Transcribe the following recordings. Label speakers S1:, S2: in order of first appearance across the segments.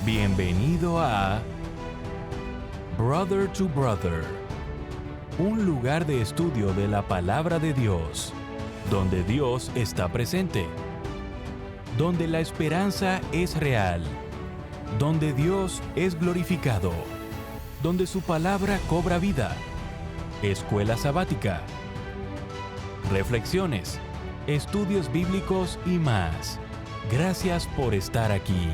S1: Bienvenido a Brother to Brother, un lugar de estudio de la palabra de Dios, donde Dios está presente, donde la esperanza es real, donde Dios es glorificado, donde su palabra cobra vida. Escuela sabática, reflexiones, estudios bíblicos y más. Gracias por estar aquí.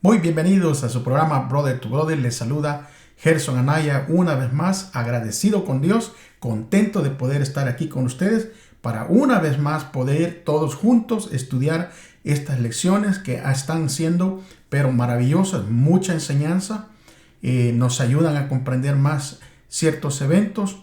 S2: Muy bienvenidos a su programa Brother to Brother. Les saluda Gerson Anaya una vez más, agradecido con Dios, contento de poder estar aquí con ustedes para una vez más poder todos juntos estudiar estas lecciones que están siendo pero maravillosas, mucha enseñanza, nos ayudan a comprender más ciertos eventos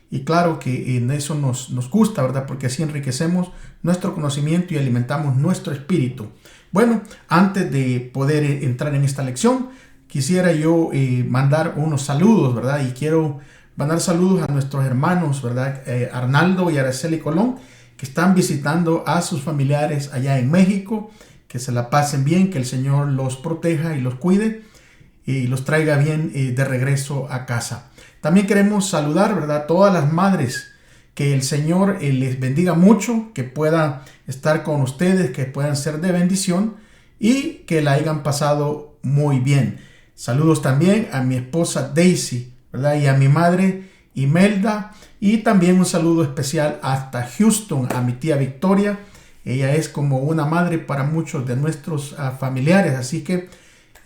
S2: y claro que en eso nos gusta, ¿verdad? Porque así enriquecemos nuestro conocimiento y alimentamos nuestro espíritu. Bueno, antes de poder entrar en esta lección, quisiera yo mandar unos saludos, ¿verdad? Y quiero mandar saludos a nuestros hermanos, ¿verdad? Arnaldo y Araceli Colón, que están visitando a sus familiares allá en México. Que se la pasen bien, que el Señor los proteja y los cuide y los traiga bien de regreso a casa. También queremos saludar, ¿verdad? A todas las madres. Que el Señor les bendiga mucho, que pueda estar con ustedes, que puedan ser de bendición y que la hayan pasado muy bien. Saludos también a mi esposa Daisy, ¿verdad? Y a mi madre Imelda. Y también un saludo especial hasta Houston a mi tía Victoria. Ella es como una madre para muchos de nuestros familiares. Así que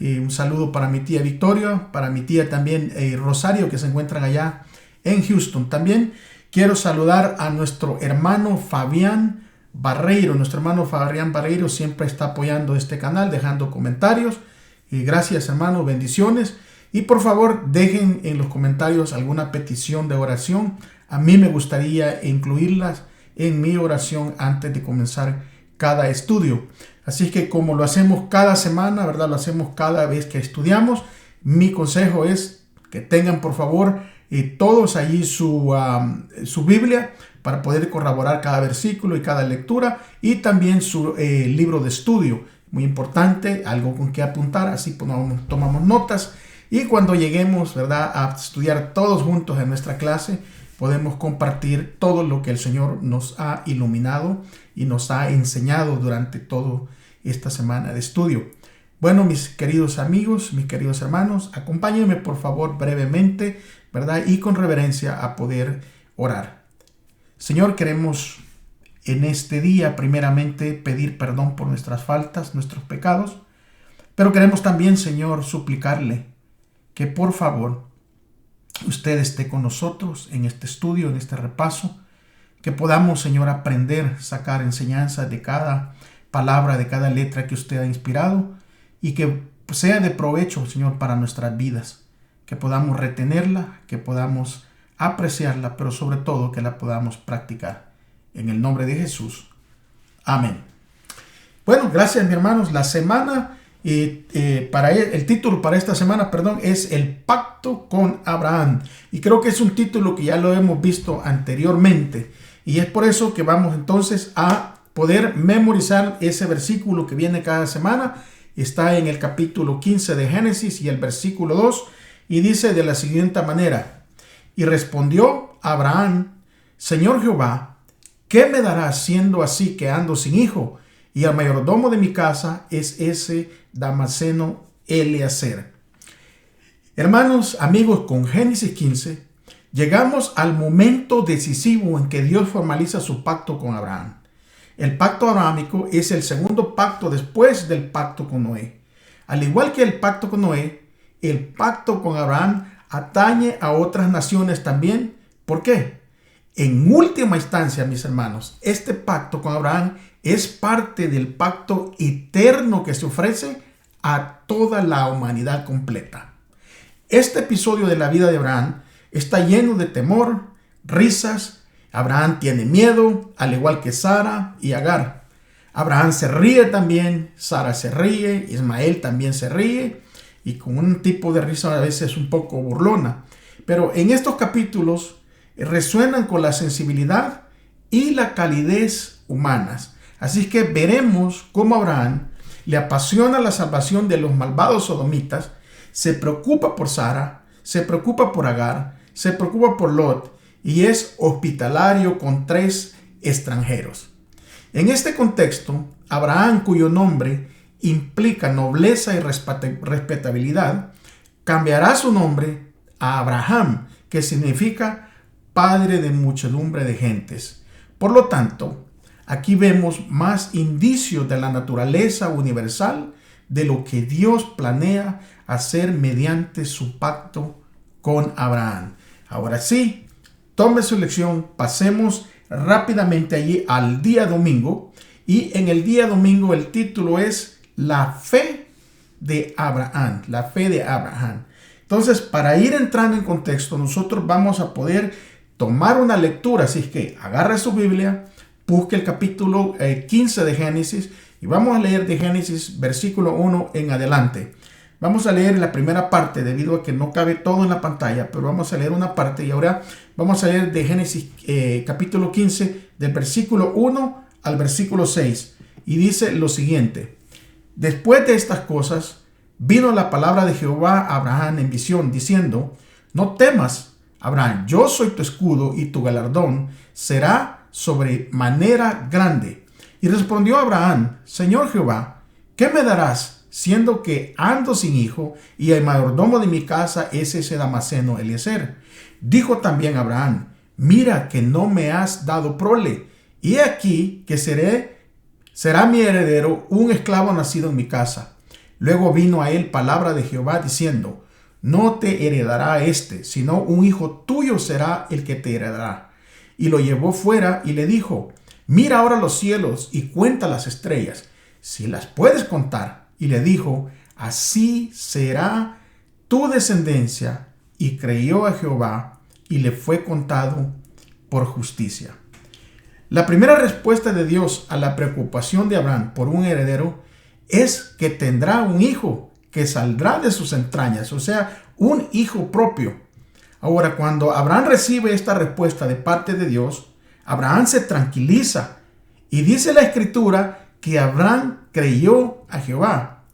S2: un saludo para mi tía Victoria, para mi tía también Rosario, que se encuentran allá en Houston. También quiero saludar a nuestro hermano Fabián Barreiro. Nuestro hermano Fabián Barreiro siempre está apoyando este canal, dejando comentarios. Y gracias, hermano, bendiciones. Y por favor, dejen en los comentarios alguna petición de oración. A mí me gustaría incluirlas en mi oración antes de comenzar cada estudio. Así que como lo hacemos cada semana, ¿verdad? Lo hacemos cada vez que estudiamos. Mi consejo es que tengan, por favor, todos allí su Biblia para poder corroborar cada versículo y cada lectura y también su libro de estudio. Muy importante, algo con que apuntar, así tomamos notas y cuando lleguemos, ¿verdad?, a estudiar todos juntos en nuestra clase, podemos compartir todo lo que el Señor nos ha iluminado y nos ha enseñado durante toda esta semana de estudio. Bueno, mis queridos amigos, mis queridos hermanos, acompáñenme por favor brevemente, ¿verdad? Y con reverencia a poder orar. Señor, queremos en este día primeramente pedir perdón por nuestras faltas, nuestros pecados, pero queremos también, Señor, suplicarle que por favor usted esté con nosotros en este estudio, en este repaso, que podamos, Señor, aprender, sacar enseñanza de cada palabra, de cada letra que usted ha inspirado y que sea de provecho, Señor, para nuestras vidas, que podamos retenerla, que podamos apreciarla, pero sobre todo que la podamos practicar. En el nombre de Jesús. Amén. Bueno, gracias, mis hermanos. La semana, el título para esta semana, es El Pacto con Abraham. Y creo que es un título que ya lo hemos visto anteriormente. Y es por eso que vamos entonces a poder memorizar ese versículo que viene cada semana. Está en el capítulo 15 de Génesis y el versículo 2. Y dice de la siguiente manera: Y respondió Abraham: Señor Jehová, ¿qué me darás siendo así que ando sin hijo? Y el mayordomo de mi casa es ese Damaseno Eliezer. Hermanos, amigos, con Génesis 15 llegamos al momento decisivo en que Dios formaliza su pacto con Abraham. El pacto abrahámico es el segundo pacto después del pacto con Noé. Al igual que el pacto con Noé, el pacto con Abraham atañe a otras naciones también. ¿Por qué? En última instancia, mis hermanos, este pacto con Abraham es parte del pacto eterno que se ofrece a toda la humanidad completa. Este episodio de la vida de Abraham está lleno de temor, risas. Abraham tiene miedo, al igual que Sara y Agar. Abraham se ríe también, Sara se ríe, Ismael también se ríe, y con un tipo de risa a veces un poco burlona. Pero en estos capítulos resuenan con la sensibilidad y la calidez humanas. Así que veremos cómo Abraham le apasiona la salvación de los malvados sodomitas, se preocupa por Sara, se preocupa por Agar, se preocupa por Lot y es hospitalario con 3 extranjeros. En este contexto, Abraham, cuyo nombre implica nobleza y respetabilidad, cambiará su nombre a Abraham, que significa padre de muchedumbre de gentes. Por lo tanto, aquí vemos más indicios de la naturaleza universal de lo que Dios planea hacer mediante su pacto con Abraham. Ahora sí, tome su lección, pasemos rápidamente allí al día domingo. Y en el día domingo el título es La fe de Abraham. La fe de Abraham. Entonces, para ir entrando en contexto, nosotros vamos a poder tomar una lectura. Así es que agarre su Biblia, busque el capítulo 15 de Génesis y vamos a leer de Génesis versículo 1 en adelante. Vamos a leer la primera parte debido a que no cabe todo en la pantalla, pero vamos a leer una parte y ahora vamos a leer de Génesis capítulo 15 del versículo 1 al versículo 6 y dice lo siguiente: Después de estas cosas vino la palabra de Jehová a Abraham en visión diciendo: No temas, Abraham, yo soy tu escudo y tu galardón será sobremanera grande. Y respondió Abraham: Señor Jehová, ¿qué me darás? Siendo que ando sin hijo, y el mayordomo de mi casa es ese Damaseno Eliezer. Dijo también Abraham: Mira que no me has dado prole, y he aquí que será mi heredero un esclavo nacido en mi casa. Luego vino a él palabra de Jehová diciendo: No te heredará sino un hijo tuyo será el que te heredará. Y lo llevó fuera y le dijo: Mira ahora los cielos y cuenta las estrellas, si las puedes contar. Y le dijo: Así será tu descendencia. Y creyó a Jehová y le fue contado por justicia. La primera respuesta de Dios a la preocupación de Abraham por un heredero es que tendrá un hijo que saldrá de sus entrañas, o sea, un hijo propio. Ahora, cuando Abraham recibe esta respuesta de parte de Dios, Abraham se tranquiliza y dice la Escritura que Abraham creyó a Jehová.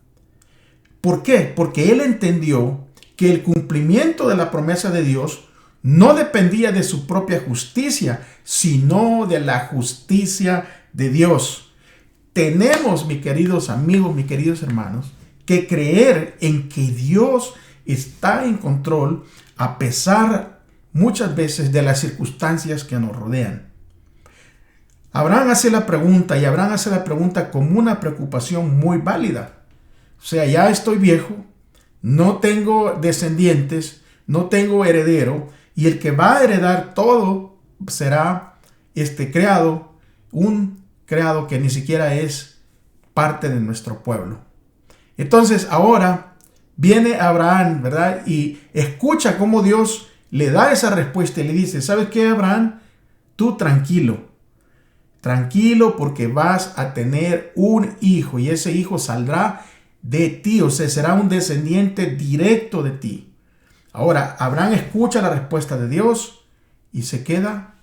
S2: ¿Por qué? Porque él entendió que el cumplimiento de la promesa de Dios no dependía de su propia justicia, sino de la justicia de Dios. Tenemos, mis queridos amigos, mis queridos hermanos, que creer en que Dios está en control a pesar muchas veces de las circunstancias que nos rodean. Abraham hace la pregunta como una preocupación muy válida. O sea, ya estoy viejo, no tengo descendientes, no tengo heredero, y el que va a heredar todo será un creado que ni siquiera es parte de nuestro pueblo. Entonces ahora viene Abraham, ¿verdad? Y escucha cómo Dios le da esa respuesta y le dice: ¿sabes qué, Abraham? Tú tranquilo porque vas a tener un hijo y ese hijo saldrá de ti, o sea, será un descendiente directo de ti. Ahora, Abraham escucha la respuesta de Dios y se queda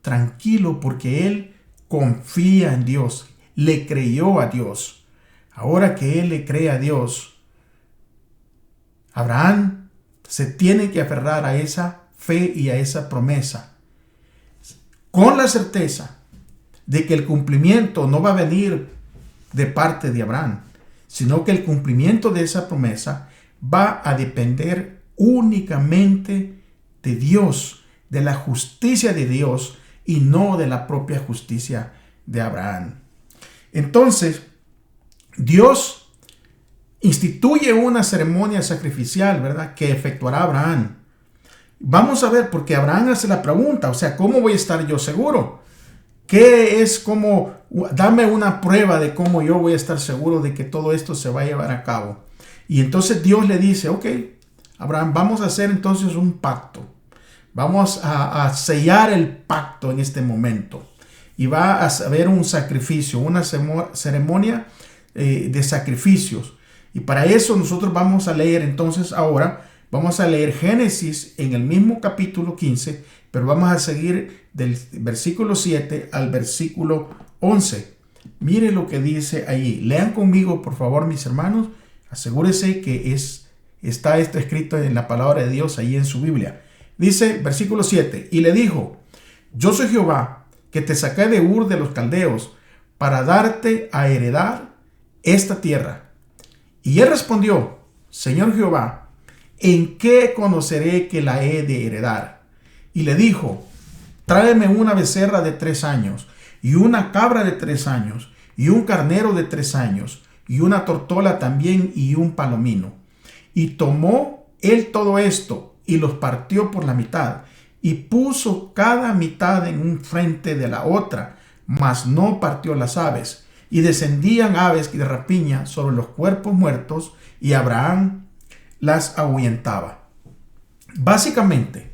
S2: tranquilo porque él confía en Dios, le creyó a Dios. Ahora que él le cree a Dios, Abraham se tiene que aferrar a esa fe y a esa promesa, con la certeza de que el cumplimiento no va a venir de parte de Abraham, sino que el cumplimiento de esa promesa va a depender únicamente de Dios, de la justicia de Dios y no de la propia justicia de Abraham. Entonces, Dios instituye una ceremonia sacrificial, ¿verdad?, que efectuará Abraham. Vamos a ver, porque Abraham hace la pregunta, o sea, ¿cómo voy a estar yo seguro? ¿Qué es como, dame una prueba de cómo yo voy a estar seguro de que todo esto se va a llevar a cabo? Y entonces Dios le dice: ok, Abraham, vamos a hacer entonces un pacto. Vamos a sellar el pacto en este momento. Y va a haber un sacrificio, una ceremonia de sacrificios. Y para eso nosotros vamos a leer entonces ahora, Vamos a leer Génesis en el mismo capítulo 15, pero vamos a seguir del versículo 7 al versículo 11. Mire lo que dice ahí. Lean conmigo, por favor, mis hermanos. Asegúrese que está esto escrito en la palabra de Dios ahí en su Biblia. Dice, versículo 7, y le dijo, yo soy Jehová, que te saqué de Ur de los Caldeos, para darte a heredar esta tierra. Y él respondió, Señor Jehová, ¿en qué conoceré que la he de heredar? Y le dijo, tráeme una becerra de 3 años, y una cabra de 3 años, y un carnero de 3 años, y una tortola también, y un palomino. Y tomó él todo esto, y los partió por la mitad, y puso cada mitad en un frente de la otra, mas no partió las aves. Y descendían aves de rapiña sobre los cuerpos muertos, y Abraham las ahuyentaba. Básicamente,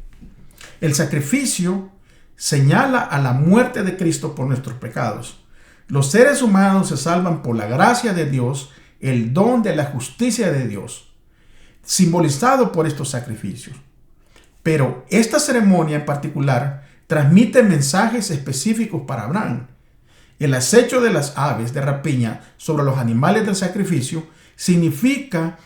S2: el sacrificio señala a la muerte de Cristo por nuestros pecados. Los seres humanos se salvan por la gracia de Dios, el don de la justicia de Dios, simbolizado por estos sacrificios. Pero esta ceremonia en particular transmite mensajes específicos para Abraham. El acecho de las aves de rapiña sobre los animales del sacrificio significa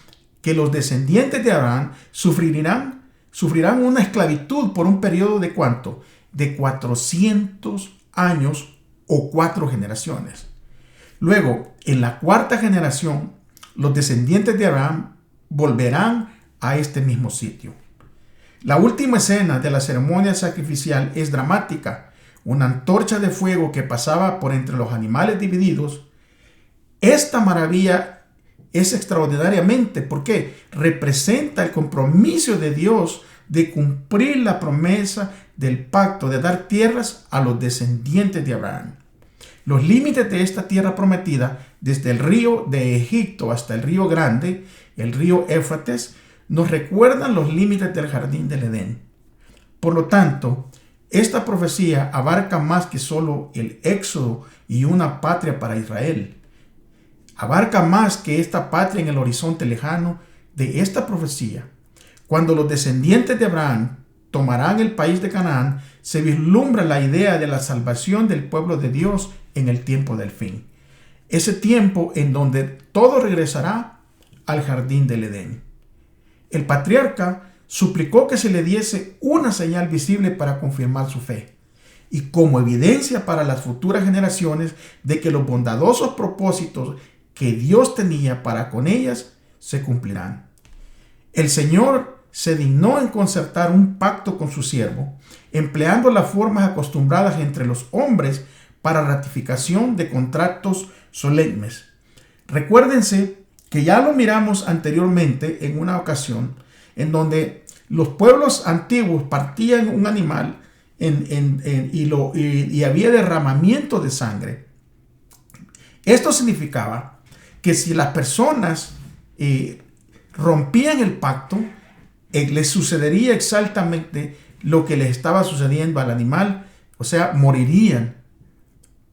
S2: que los descendientes de Abraham sufrirán una esclavitud por un periodo de ¿cuánto? De 400 años o 4 generaciones. Luego, en la 4ª generación, los descendientes de Abraham volverán a este mismo sitio. La última escena de la ceremonia sacrificial es dramática. Una antorcha de fuego que pasaba por entre los animales divididos. Esta maravilla es extraordinariamente porque representa el compromiso de Dios de cumplir la promesa del pacto de dar tierras a los descendientes de Abraham. Los límites de esta tierra prometida, desde el río de Egipto hasta el río Grande, el río Éufrates, nos recuerdan los límites del jardín del Edén. Por lo tanto, esta profecía abarca más que solo el éxodo y una patria para Israel. Abarca más que esta patria en el horizonte lejano de esta profecía. Cuando los descendientes de Abraham tomarán el país de Canaán, se vislumbra la idea de la salvación del pueblo de Dios en el tiempo del fin. Ese tiempo en donde todo regresará al jardín del Edén. El patriarca suplicó que se le diese una señal visible para confirmar su fe y como evidencia para las futuras generaciones de que los bondadosos propósitos que Dios tenía para con ellas se cumplirán. El Señor se dignó en concertar un pacto con su siervo, empleando las formas acostumbradas entre los hombres para ratificación de contratos solemnes. Recuérdense que ya lo miramos anteriormente en una ocasión en donde los pueblos antiguos partían un animal y había derramamiento de sangre. Esto significaba que si las personas rompían el pacto, les sucedería exactamente lo que les estaba sucediendo al animal, o sea, morirían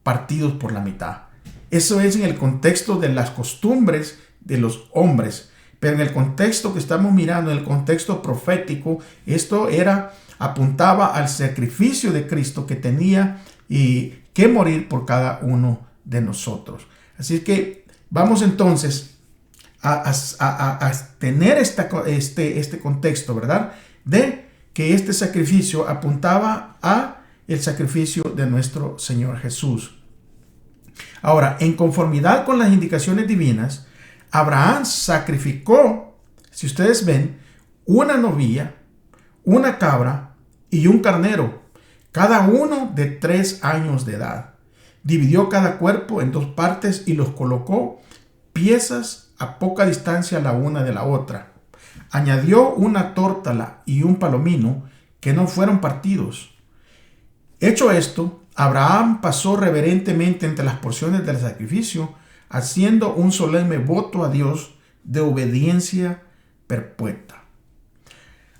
S2: partidos por la mitad. Eso es en el contexto de las costumbres de los hombres, pero en el contexto que estamos mirando, en el contexto profético, esto apuntaba al sacrificio de Cristo que tenía que morir por cada uno de nosotros. Así que vamos entonces a tener este contexto, ¿verdad? De que este sacrificio apuntaba a el sacrificio de nuestro Señor Jesús. Ahora, en conformidad con las indicaciones divinas, Abraham sacrificó, si ustedes ven, una novilla, una cabra y un carnero, cada uno de 3 años de edad. Dividió cada cuerpo en 2 partes y los colocó piezas a poca distancia la una de la otra. Añadió una tórtola y un palomino que no fueron partidos. Hecho esto, Abraham pasó reverentemente entre las porciones del sacrificio, haciendo un solemne voto a Dios de obediencia perpetua.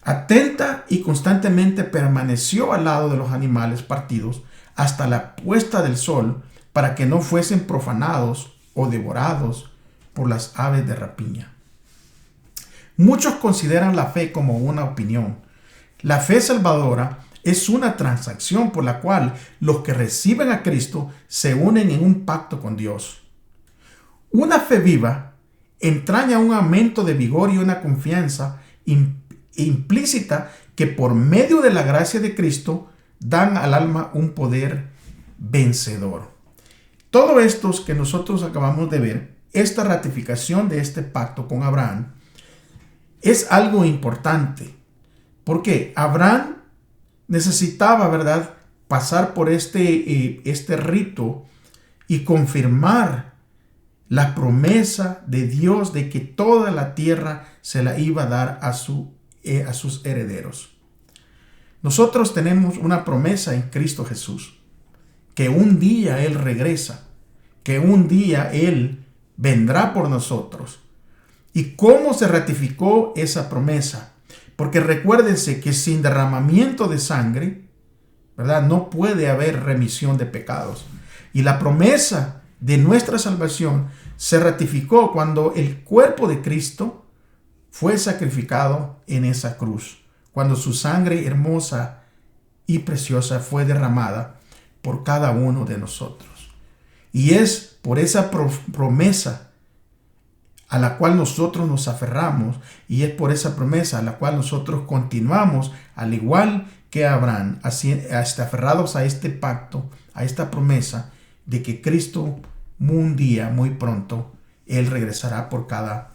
S2: Atenta y constantemente permaneció al lado de los animales partidos hasta la puesta del sol para que no fuesen profanados o devorados por las aves de rapiña. Muchos consideran la fe como una opinión. La fe salvadora es una transacción por la cual los que reciben a Cristo se unen en un pacto con Dios. Una fe viva entraña un aumento de vigor y una confianza implícita que por medio de la gracia de Cristo dan al alma un poder vencedor. Todo esto que nosotros acabamos de ver, esta ratificación de este pacto con Abraham, es algo importante. Porque Abraham necesitaba, ¿verdad?, pasar por este rito y confirmar la promesa de Dios de que toda la tierra se la iba a dar a sus herederos. Nosotros tenemos una promesa en Cristo Jesús, que un día Él regresa, que un día Él vendrá por nosotros. ¿Y cómo se ratificó esa promesa? Porque recuérdense que sin derramamiento de sangre, ¿verdad?, no puede haber remisión de pecados. Y la promesa de nuestra salvación se ratificó cuando el cuerpo de Cristo fue sacrificado en esa cruz, cuando su sangre hermosa y preciosa fue derramada por cada uno de nosotros. Y es por esa promesa a la cual nosotros nos aferramos, y es por esa promesa a la cual nosotros continuamos, al igual que Abraham, aferrados a este pacto, a esta promesa de que Cristo un día, muy pronto, Él regresará por cada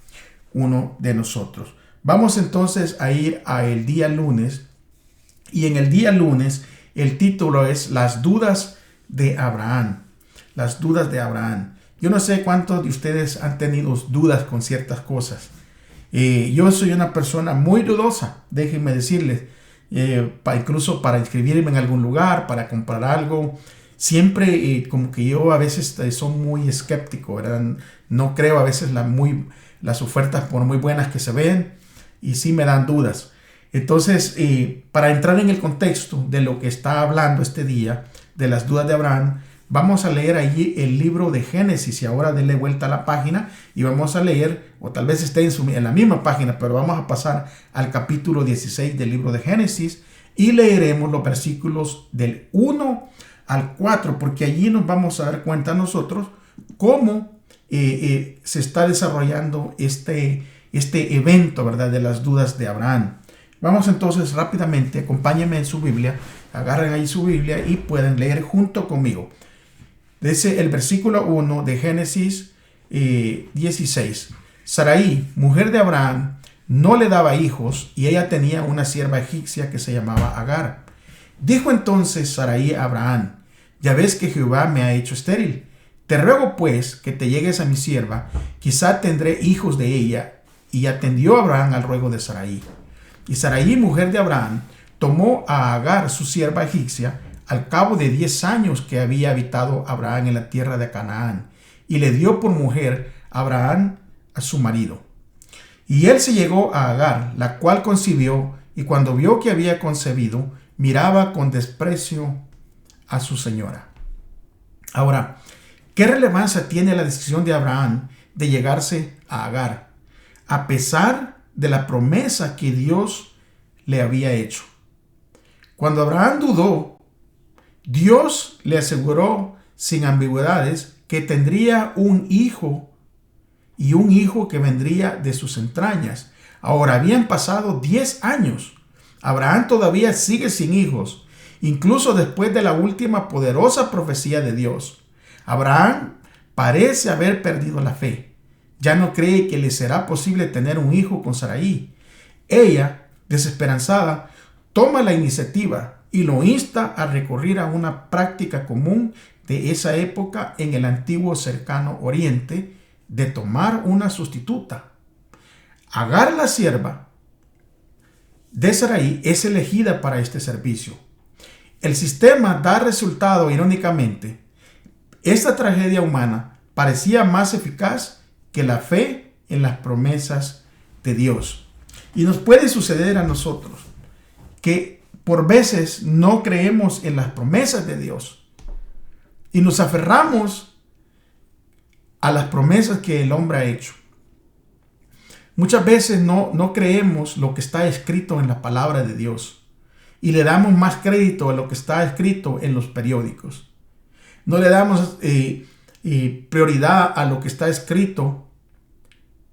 S2: uno de nosotros. Vamos entonces a ir al día lunes, y en el día lunes el título es Las dudas de Abraham. Las dudas de Abraham. Yo no sé cuántos de ustedes han tenido dudas con ciertas cosas. Yo soy una persona muy dudosa, déjenme decirles. Incluso para inscribirme en algún lugar, para comprar algo, siempre como que yo a veces soy muy escéptico, ¿verdad? No creo a veces las ofertas por muy buenas que se ven, y sí me dan dudas. Entonces, para entrar en el contexto de lo que está hablando este día, de las dudas de Abraham, vamos a leer allí el libro de Génesis, y ahora denle vuelta a la página y vamos a leer, o tal vez esté en la misma página, pero vamos a pasar al capítulo 16 del libro de Génesis y leeremos los versículos del 1 al 4, porque allí nos vamos a dar cuenta nosotros cómo se está desarrollando este evento, ¿verdad?, de las dudas de Abraham. Vamos entonces rápidamente, acompáñenme en su Biblia, agarren ahí su Biblia y pueden leer junto conmigo. Dice el versículo 1 de Génesis 16. Sarai, mujer de Abraham, no le daba hijos, y ella tenía una sierva egipcia que se llamaba Agar. Dijo entonces Sarai a Abraham: ya ves que Jehová me ha hecho estéril. Te ruego pues que te llegues a mi sierva, quizá tendré hijos de ella. Y atendió Abraham al ruego de Sarai. Y Sarai, mujer de Abraham, tomó a Agar, su sierva egipcia, al cabo de 10 años que había habitado Abraham en la tierra de Canaán, y le dio por mujer a Abraham a su marido. Y él se llegó a Agar, la cual concibió, y cuando vio que había concebido, miraba con desprecio a su señora. Ahora, ¿qué relevancia tiene la decisión de Abraham de llegarse a Agar, a pesar de la promesa que Dios le había hecho? Cuando Abraham dudó, Dios le aseguró sin ambigüedades que tendría un hijo, y un hijo que vendría de sus entrañas. Ahora, habían pasado 10 años. Abraham todavía sigue sin hijos, incluso después de la última poderosa profecía de Dios. Abraham parece haber perdido la fe. Ya no cree que le será posible tener un hijo con Sarai. Ella, desesperanzada, toma la iniciativa y lo insta a recurrir a una práctica común de esa época en el antiguo cercano oriente, de tomar una sustituta. Agar, la sierva de Sarai, es elegida para este servicio. El sistema da resultado irónicamente. Esta tragedia humana parecía más eficaz que la fe en las promesas de Dios. Y nos puede suceder a nosotros que por veces no creemos en las promesas de Dios y nos aferramos a las promesas que el hombre ha hecho. Muchas veces no creemos lo que está escrito en la palabra de Dios y le damos más crédito a lo que está escrito en los periódicos. No le damos prioridad a lo que está escrito,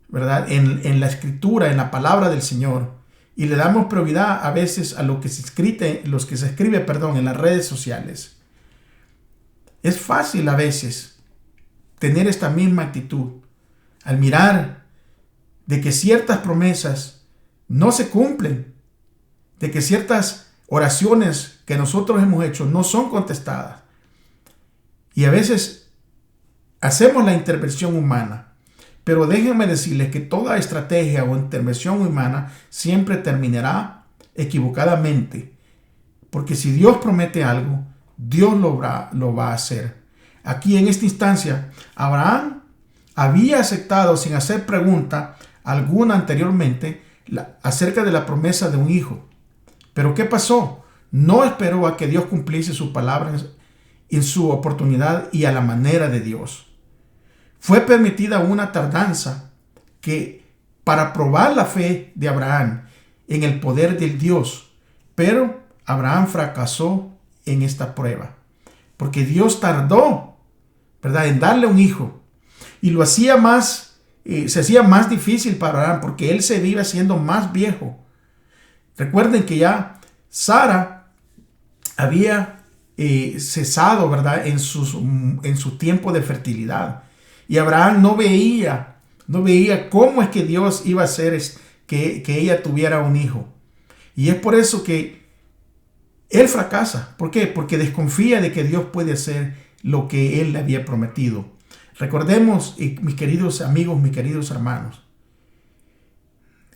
S2: ¿verdad? En la escritura, en la palabra del Señor. Y le damos prioridad a veces a lo que se escribe, en las redes sociales. Es fácil a veces tener esta misma actitud al mirar de que ciertas promesas no se cumplen, de que ciertas oraciones que nosotros hemos hecho no son contestadas. Y a veces hacemos la intervención humana, pero déjenme decirles que toda estrategia o intervención humana siempre terminará equivocadamente, porque si Dios promete algo, Dios lo va a hacer. Aquí en esta instancia, Abraham había aceptado sin hacer pregunta alguna anteriormente acerca de la promesa de un hijo. Pero ¿qué pasó? No esperó a que Dios cumpliese su palabra en su oportunidad y a la manera de Dios. Fue permitida una tardanza para probar la fe de Abraham en el poder del Dios, pero Abraham fracasó en esta prueba, porque Dios tardó, ¿verdad?, en darle un hijo, y lo hacía se hacía más difícil para Abraham, porque él se iba haciendo más viejo. Recuerden que ya Sara había cesado, ¿verdad?, en su tiempo de fertilidad, y Abraham no veía cómo es que Dios iba a hacer que ella tuviera un hijo. Y es por eso que él fracasa. ¿Por qué? Porque desconfía de que Dios puede hacer lo que él le había prometido. Recordemos, mis queridos amigos, mis queridos hermanos,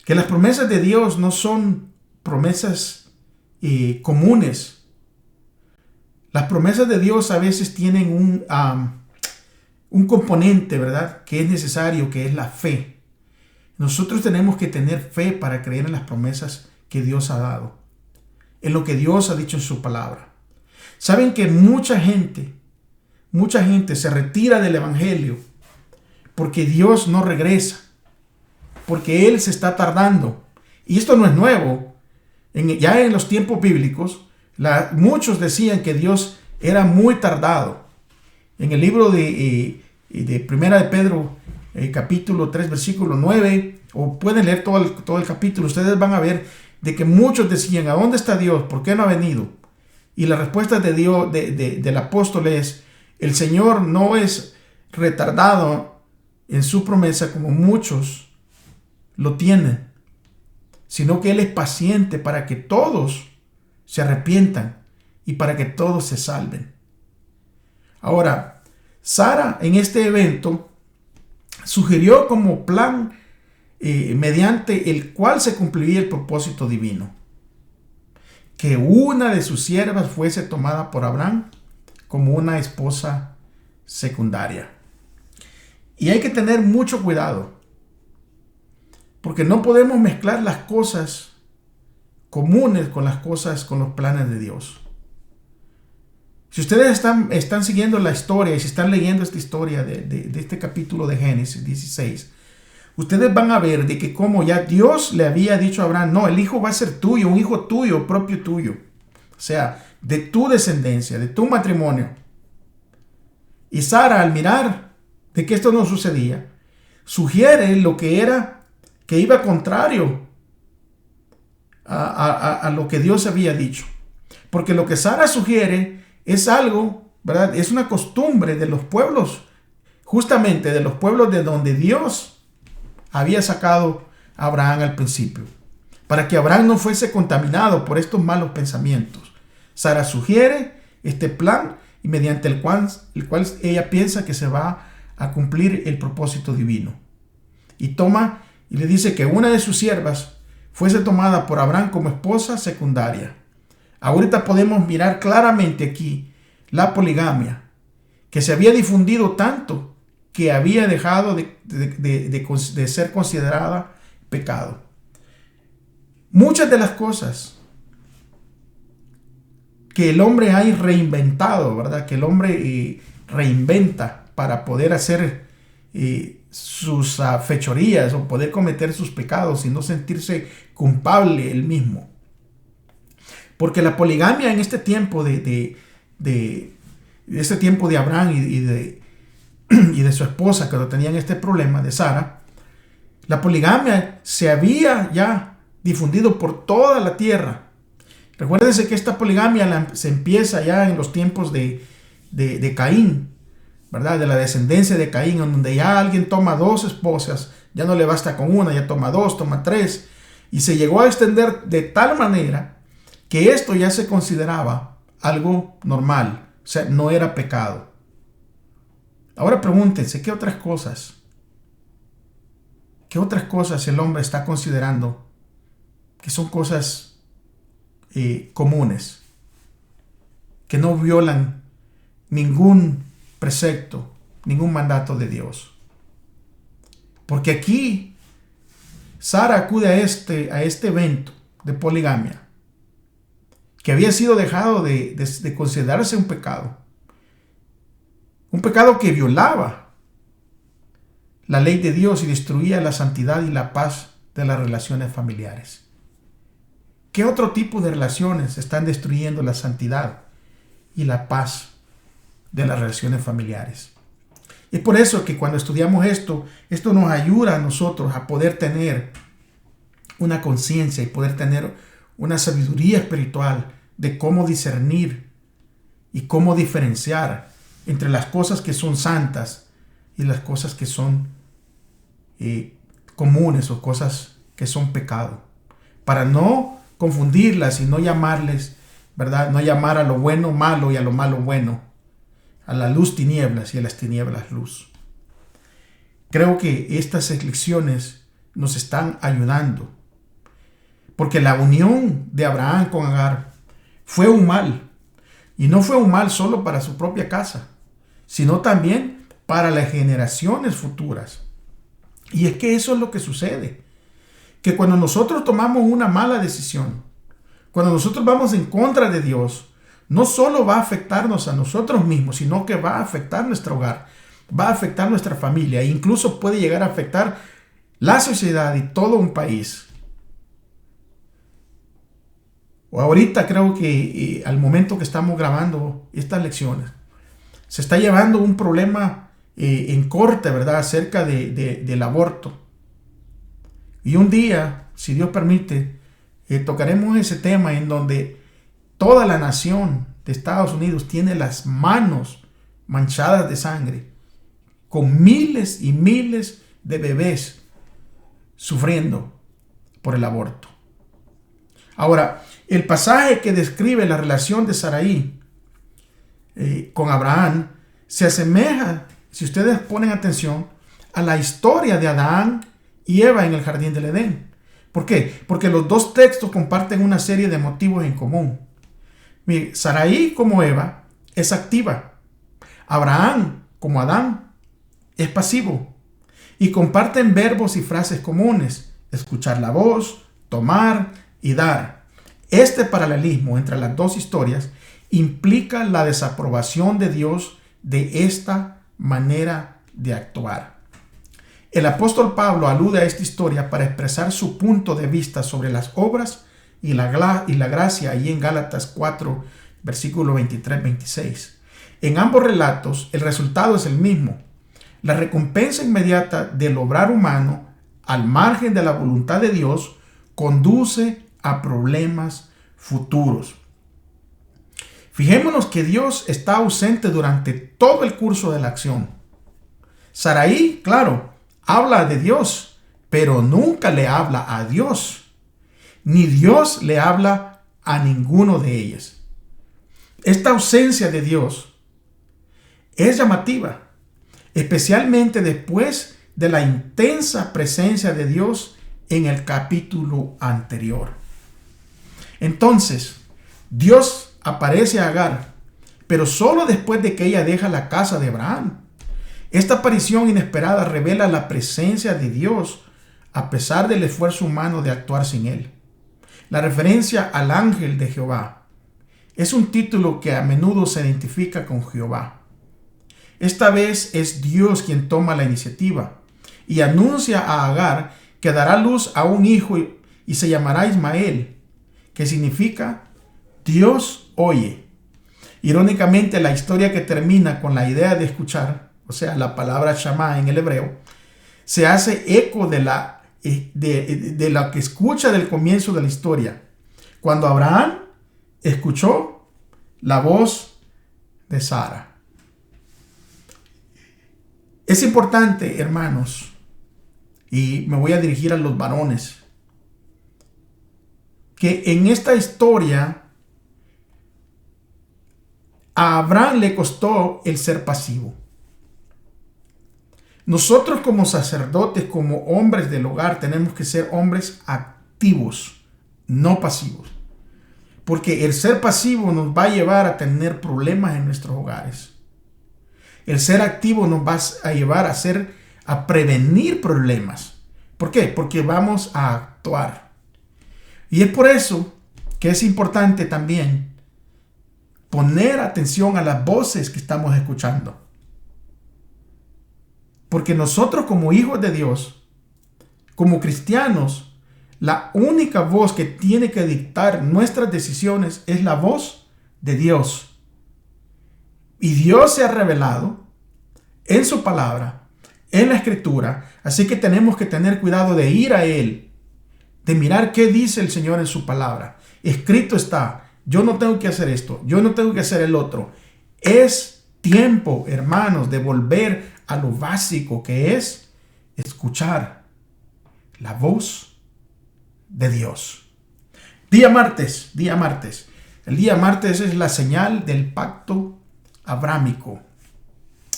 S2: que las promesas de Dios no son promesas comunes. Las promesas de Dios a veces tienen un componente, ¿verdad?, que es necesario, que es la fe. Nosotros tenemos que tener fe para creer en las promesas que Dios ha dado, en lo que Dios ha dicho en su palabra. Saben que mucha gente se retira del evangelio porque Dios no regresa, porque Él se está tardando. Y esto no es nuevo. Ya en los tiempos bíblicos, muchos decían que Dios era muy tardado. En el libro de Primera de Pedro, capítulo 3, versículo 9, o pueden leer todo el capítulo, ustedes van a ver de que muchos decían: ¿a dónde está Dios? ¿Por qué no ha venido? Y la respuesta de Dios, del apóstol, es: el Señor no es retardado en su promesa como muchos lo tienen, sino que Él es paciente para que todos se arrepientan y para que todos se salven. Ahora, Sara en este evento sugirió como plan mediante el cual se cumpliría el propósito divino, que una de sus siervas fuese tomada por Abraham como una esposa secundaria. Y hay que tener mucho cuidado, porque no podemos mezclar las cosas comunes con los planes de Dios. Si ustedes están siguiendo la historia y si están leyendo esta historia de este capítulo de Génesis 16, ustedes van a ver de que como ya Dios le había dicho a Abraham: no, el hijo va a ser tuyo, un hijo tuyo, propio tuyo. O sea, de tu descendencia, de tu matrimonio. Y Sara, al mirar de que esto no sucedía, sugiere lo que iba contrario a lo que Dios había dicho. Porque lo que Sara sugiere es algo, ¿verdad?, es una costumbre de los pueblos, justamente de los pueblos de donde Dios había sacado a Abraham al principio, para que Abraham no fuese contaminado por estos malos pensamientos. Sara sugiere este plan y mediante el cual ella piensa que se va a cumplir el propósito divino. Y toma y le dice que una de sus siervas fuese tomada por Abraham como esposa secundaria. Ahorita podemos mirar claramente aquí la poligamia, que se había difundido tanto que había dejado de ser considerada pecado. Muchas de las cosas que el hombre ha reinventado, ¿verdad?, que el hombre reinventa para poder hacer sus fechorías o poder cometer sus pecados y no sentirse culpable él mismo. Porque la poligamia en este tiempo de Abraham y de su esposa, cuando tenían este problema de Sara, la poligamia se había ya difundido por toda la tierra. Recuérdense que esta poligamia se empieza ya en los tiempos de Caín, ¿verdad? De la descendencia de Caín, en donde ya alguien toma 2 esposas, ya no le basta con una, ya toma 2, toma 3, y se llegó a extender de tal manera que esto ya se consideraba algo normal, o sea, no era pecado. Ahora pregúntense, ¿qué otras cosas el hombre está considerando que son cosas comunes, que no violan ningún precepto, ningún mandato de Dios? Porque aquí Sara acude a este evento de poligamia, que había sido dejado de considerarse un pecado que violaba la ley de Dios y destruía la santidad y la paz de las relaciones familiares. ¿Qué otro tipo de relaciones están destruyendo la santidad y la paz de las relaciones familiares? Es por eso que cuando estudiamos esto nos ayuda a nosotros a poder tener una conciencia y poder tener una sabiduría espiritual de cómo discernir y cómo diferenciar entre las cosas que son santas y las cosas que son comunes o cosas que son pecado, para no confundirlas y no llamarles, ¿verdad? No llamar a lo bueno malo y a lo malo bueno, a la luz tinieblas y a las tinieblas luz. Creo que estas lecciones nos están ayudando, porque la unión de Abraham con Agar fue un mal, y no fue un mal solo para su propia casa, sino también para las generaciones futuras. Y es que eso es lo que sucede, que cuando nosotros tomamos una mala decisión, cuando nosotros vamos en contra de Dios, no solo va a afectarnos a nosotros mismos, sino que va a afectar nuestro hogar, va a afectar nuestra familia, e incluso puede llegar a afectar la sociedad y todo un país. Ahorita creo que al momento que estamos grabando estas lecciones, se está llevando un problema en corte, ¿verdad?, acerca del aborto. Y un día, si Dios permite, tocaremos ese tema en donde toda la nación de Estados Unidos tiene las manos manchadas de sangre, con miles y miles de bebés sufriendo por el aborto. Ahora, el pasaje que describe la relación de Sarai con Abraham se asemeja, si ustedes ponen atención, a la historia de Adán y Eva en el jardín del Edén. ¿Por qué? Porque los dos textos comparten una serie de motivos en común. Mire, Sarai como Eva es activa. Abraham como Adán es pasivo. Y comparten verbos y frases comunes: escuchar la voz, tomar y dar. Este paralelismo entre las dos historias implica la desaprobación de Dios de esta manera de actuar. El apóstol Pablo alude a esta historia para expresar su punto de vista sobre las obras y la gracia ahí en Gálatas 4, versículo 23-26. En ambos relatos el resultado es el mismo. La recompensa inmediata del obrar humano al margen de la voluntad de Dios conduce a problemas futuros. Fijémonos que Dios está ausente durante todo el curso de la acción. Sarai, claro, habla de Dios, pero nunca le habla a Dios, ni Dios le habla a ninguno de ellas. Esta ausencia de Dios es llamativa, especialmente después de la intensa presencia de Dios en el capítulo anterior. Entonces, Dios aparece a Agar, pero solo después de que ella deja la casa de Abraham. Esta aparición inesperada revela la presencia de Dios a pesar del esfuerzo humano de actuar sin él. La referencia al ángel de Jehová es un título que a menudo se identifica con Jehová. esta vez es Dios quien toma la iniciativa y anuncia a Agar que dará luz a un hijo y se llamará Ismael, que significa Dios oye. Irónicamente, la historia que termina con la idea de escuchar, o sea, la palabra Shama en el hebreo, se hace eco de la que escucha del comienzo de la historia, cuando Abraham escuchó la voz de Sara. Es importante, hermanos, y me voy a dirigir a los varones, que en esta historia a Abraham le costó el ser pasivo. Nosotros como sacerdotes, como hombres del hogar, tenemos que ser hombres activos, no pasivos. Porque el ser pasivo nos va a llevar a tener problemas en nuestros hogares. El ser activo nos va a llevar a prevenir problemas. ¿Por qué? Porque vamos a actuar. Y es por eso que es importante también poner atención a las voces que estamos escuchando. Porque nosotros como hijos de Dios, como cristianos, la única voz que tiene que dictar nuestras decisiones es la voz de Dios. Y Dios se ha revelado en su palabra, en la escritura, así que tenemos que tener cuidado de ir a Él, de mirar qué dice el Señor en su palabra. Escrito está, yo no tengo que hacer esto, yo no tengo que hacer el otro. Es tiempo, hermanos, de volver a lo básico, que es escuchar la voz de Dios. Día martes. El día martes es la señal del pacto abrámico.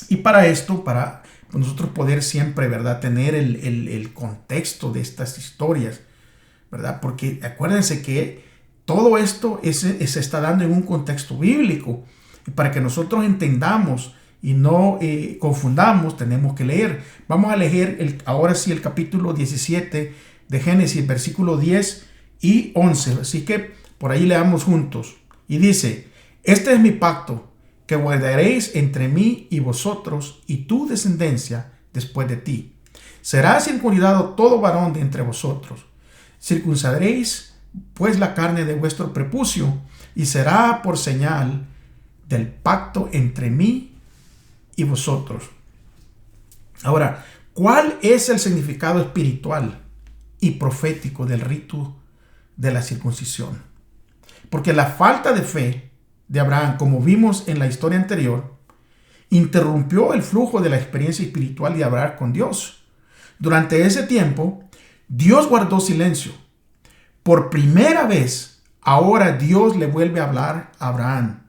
S2: Y para esto, para nosotros poder siempre, ¿verdad?, tener el contexto de estas historias, ¿verdad? Porque acuérdense que todo esto se está dando en un contexto bíblico. Y para que nosotros entendamos y no confundamos, tenemos que leer. Vamos a leer ahora sí el capítulo 17 de Génesis, versículos 10 y 11. Así que por ahí leamos juntos. Y dice: este es mi pacto que guardaréis entre mí y vosotros y tu descendencia después de ti. Será circuncidado todo varón de entre vosotros. Circuncidaréis pues la carne de vuestro prepucio, y será por señal del pacto entre mí y vosotros. Ahora, ¿cuál es el significado espiritual y profético del rito de la circuncisión? Porque la falta de fe de Abraham, como vimos en la historia anterior, interrumpió el flujo de la experiencia espiritual de Abraham con Dios. Durante ese tiempo, Dios guardó silencio. Por primera vez, ahora Dios le vuelve a hablar a Abraham.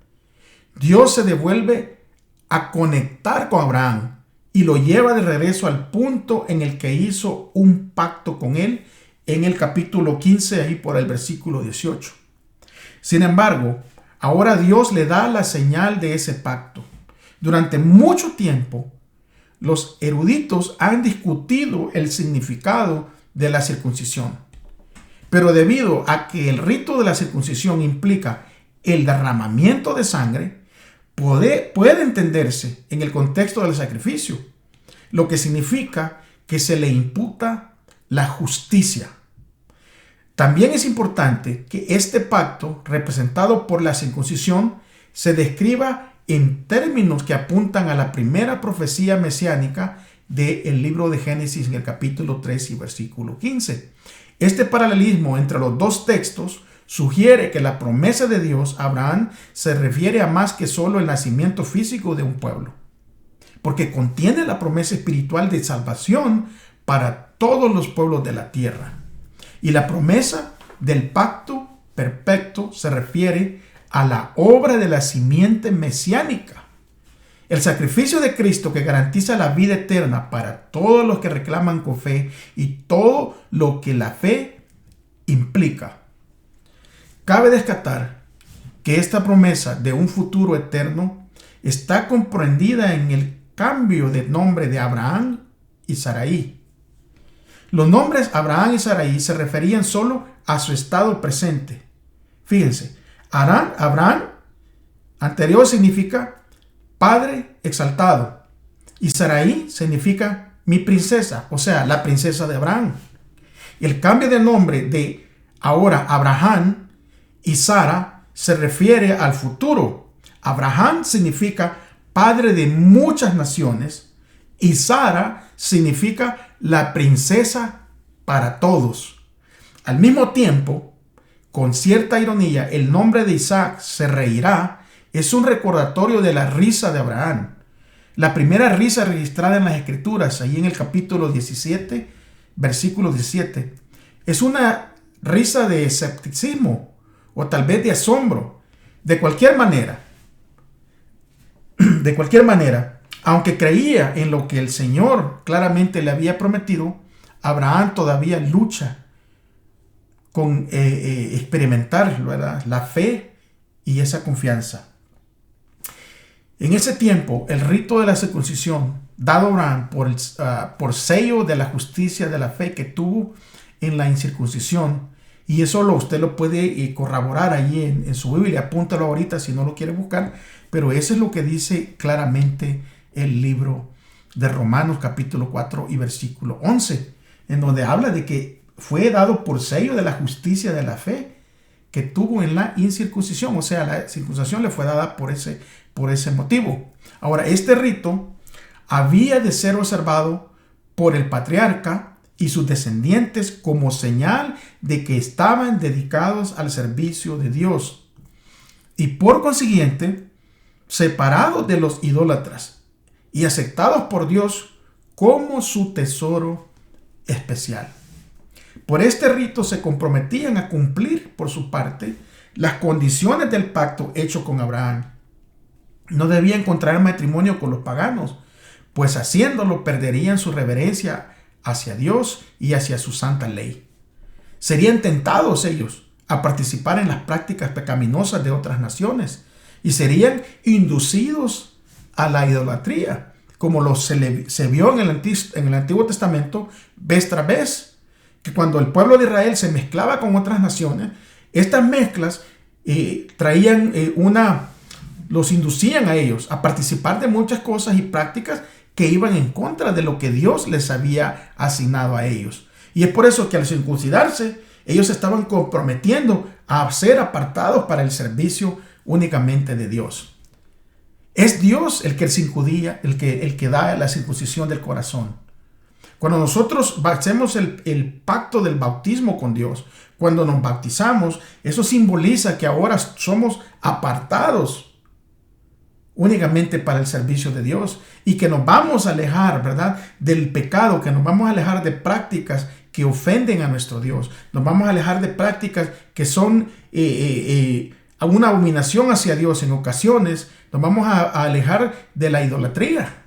S2: Dios se devuelve a conectar con Abraham y lo lleva de regreso al punto en el que hizo un pacto con él en el capítulo 15, ahí por el versículo 18. Sin embargo, ahora Dios le da la señal de ese pacto. Durante mucho tiempo, los eruditos han discutido el significado de la circuncisión. Pero debido a que el rito de la circuncisión implica el derramamiento de sangre, puede entenderse en el contexto del sacrificio, lo que significa que se le imputa la justicia. También es importante que este pacto, representado por la circuncisión, se describa en términos que apuntan a la primera profecía mesiánica del libro de Génesis en el capítulo 3 y versículo 15. Este paralelismo entre los dos textos sugiere que la promesa de Dios a Abraham se refiere a más que solo el nacimiento físico de un pueblo, porque contiene la promesa espiritual de salvación para todos los pueblos de la tierra. Y la promesa del pacto perfecto se refiere a la obra de la simiente mesiánica. El sacrificio de Cristo que garantiza la vida eterna para todos los que reclaman con fe y todo lo que la fe implica. Cabe destacar que esta promesa de un futuro eterno está comprendida en el cambio de nombre de Abraham y Sarai. Los nombres Abraham y Sarai se referían solo a su estado presente. Fíjense, Abraham anterior significa padre exaltado, Y Sarai significa mi princesa, o sea, la princesa de Abraham. El cambio de nombre de ahora Abraham y Sara se refiere al futuro. Abraham significa padre de muchas naciones y Sara significa la princesa para todos. Al mismo tiempo, con cierta ironía, el nombre de Isaac, se reirá, es un recordatorio de la risa de Abraham. La primera risa registrada en las Escrituras, ahí en el capítulo 17, versículo 17, es una risa de escepticismo o tal vez de asombro. De cualquier manera, aunque creía en lo que el Señor claramente le había prometido, Abraham todavía lucha con experimentar, ¿verdad?, la fe y esa confianza. En ese tiempo, el rito de la circuncisión dado a Abraham por sello de la justicia de la fe que tuvo en la incircuncisión, y eso usted lo puede corroborar allí en su Biblia, apúntalo ahorita si no lo quiere buscar, pero eso es lo que dice claramente el libro de Romanos capítulo 4 y versículo 11, en donde habla de que fue dado por sello de la justicia de la fe que tuvo en la incircuncisión, o sea, la circuncisión le fue dada por ese motivo. Ahora, este rito había de ser observado por el patriarca y sus descendientes como señal de que estaban dedicados al servicio de Dios y por consiguiente separados de los idólatras y aceptados por Dios como su tesoro especial. Por este rito se comprometían a cumplir por su parte las condiciones del pacto hecho con Abraham. No debían contraer matrimonio con los paganos, pues haciéndolo perderían su reverencia hacia Dios y hacia su santa ley. Serían tentados ellos a participar en las prácticas pecaminosas de otras naciones y serían inducidos a la idolatría, como se vio en el Antiguo Testamento vez tras vez, que cuando el pueblo de Israel se mezclaba con otras naciones, estas mezclas los inducían a ellos a participar de muchas cosas y prácticas que iban en contra de lo que Dios les había asignado a ellos. Y es por eso que al circuncidarse, ellos se estaban comprometiendo a ser apartados para el servicio únicamente de Dios. Es Dios el que circuncida, el que da la circuncisión del corazón. Cuando nosotros hacemos el pacto del bautismo con Dios, cuando nos bautizamos, eso simboliza que ahora somos apartados únicamente para el servicio de Dios y que nos vamos a alejar, ¿verdad?, del pecado, que nos vamos a alejar de prácticas que ofenden a nuestro Dios. Nos vamos a alejar de prácticas que son una abominación hacia Dios en ocasiones. Nos vamos a alejar de la idolatría.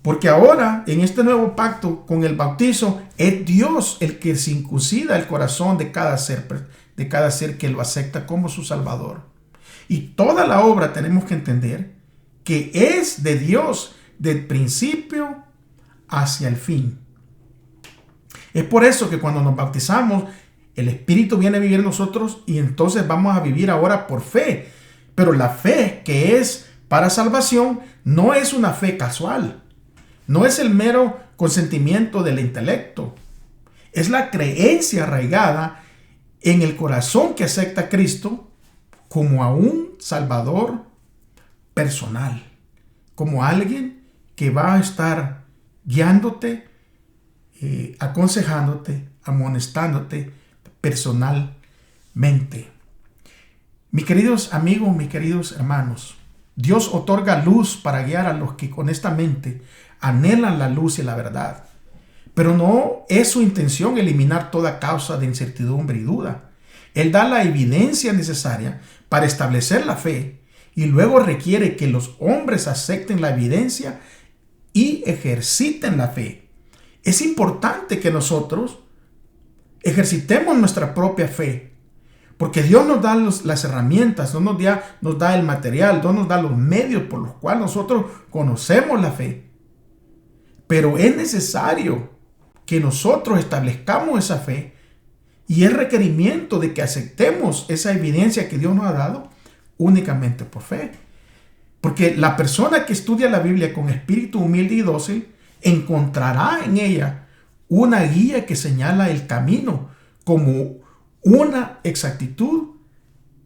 S2: Porque ahora, en este nuevo pacto, con el bautizo, es Dios el que circuncida el corazón de cada ser que lo acepta como su Salvador. Y toda la obra tenemos que entender que es de Dios del principio hacia el fin. Es por eso que cuando nos bautizamos, el Espíritu viene a vivir en nosotros y entonces vamos a vivir ahora por fe. Pero la fe que es para salvación no es una fe casual. No es el mero consentimiento del intelecto. Es la creencia arraigada en el corazón que acepta a Cristo como a un Salvador personal, como alguien que va a estar guiándote, aconsejándote, amonestándote personalmente. Mis queridos amigos, mis queridos hermanos, Dios otorga luz para guiar a los que honestamente anhelan la luz y la verdad. Pero no es su intención eliminar toda causa de incertidumbre y duda. Él da la evidencia necesaria para establecer la fe y luego requiere que los hombres acepten la evidencia y ejerciten la fe. Es importante que nosotros ejercitemos nuestra propia fe, porque Dios nos da las herramientas, nos da el material, Dios nos da los medios por los cuales nosotros conocemos la fe. Pero es necesario que nosotros establezcamos esa fe y es requerimiento de que aceptemos esa evidencia que Dios nos ha dado únicamente por fe. Porque la persona que estudia la Biblia con espíritu humilde y dócil encontrará en ella una guía que señala el camino como una exactitud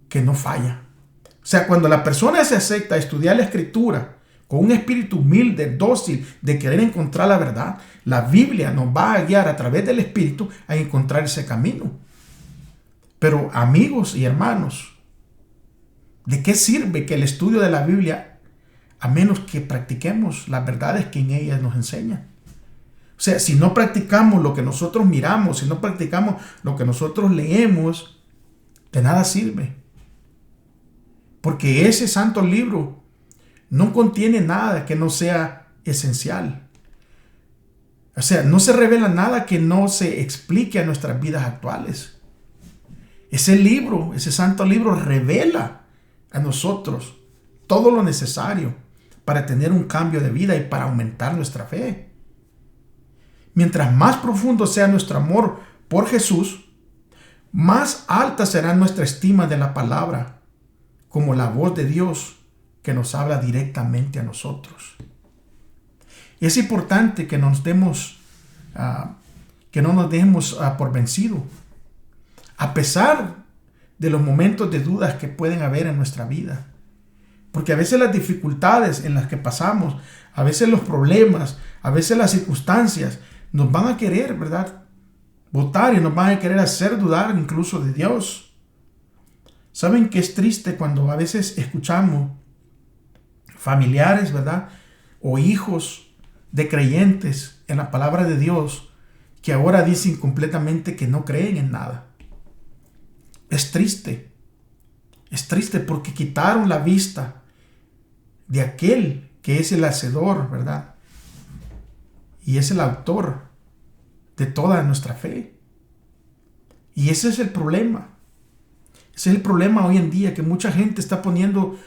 S2: que no falla. O sea, cuando la persona se acepta a estudiar la Escritura con un espíritu humilde, dócil, de querer encontrar la verdad, la Biblia nos va a guiar a través del Espíritu a encontrar ese camino. Pero amigos y hermanos, ¿de qué sirve que el estudio de la Biblia a menos que practiquemos las verdades que en ella nos enseñan? O sea, si no practicamos lo que nosotros miramos, si no practicamos lo que nosotros leemos, de nada sirve. Porque ese santo libro no contiene nada que no sea esencial. O sea, no se revela nada que no se explique a nuestras vidas actuales. Ese libro, ese santo libro revela a nosotros todo lo necesario para tener un cambio de vida y para aumentar nuestra fe. Mientras más profundo sea nuestro amor por Jesús, más alta será nuestra estima de la palabra, como la voz de Dios que nos habla directamente a nosotros. Es importante que no nos demos por vencido, a pesar de los momentos de dudas que pueden haber en nuestra vida. Porque a veces las dificultades en las que pasamos, a veces los problemas, a veces las circunstancias nos van a querer, ¿verdad?, botar y nos van a querer hacer dudar incluso de Dios. ¿Saben qué es triste cuando a veces escuchamos familiares, ¿verdad?, o hijos de creyentes en la palabra de Dios que ahora dicen completamente que no creen en nada? Es triste porque quitaron la vista de aquel que es el hacedor, ¿verdad?, y es el autor de toda nuestra fe. Y ese es el problema. Ese es el problema hoy en día, que mucha gente está poniendo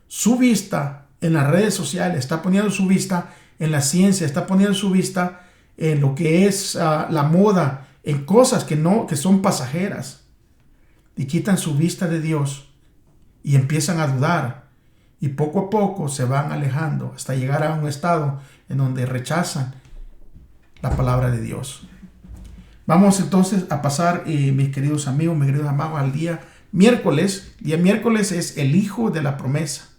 S2: su vista en las redes sociales, está poniendo su vista en la ciencia, está poniendo su vista en lo que es la moda, en cosas que son pasajeras, y quitan su vista de Dios y empiezan a dudar, y poco a poco se van alejando hasta llegar a un estado en donde rechazan la palabra de Dios. Vamos entonces a pasar, mis queridos amigos, mis queridos amados, al día miércoles. Día miércoles es el hijo de la promesa.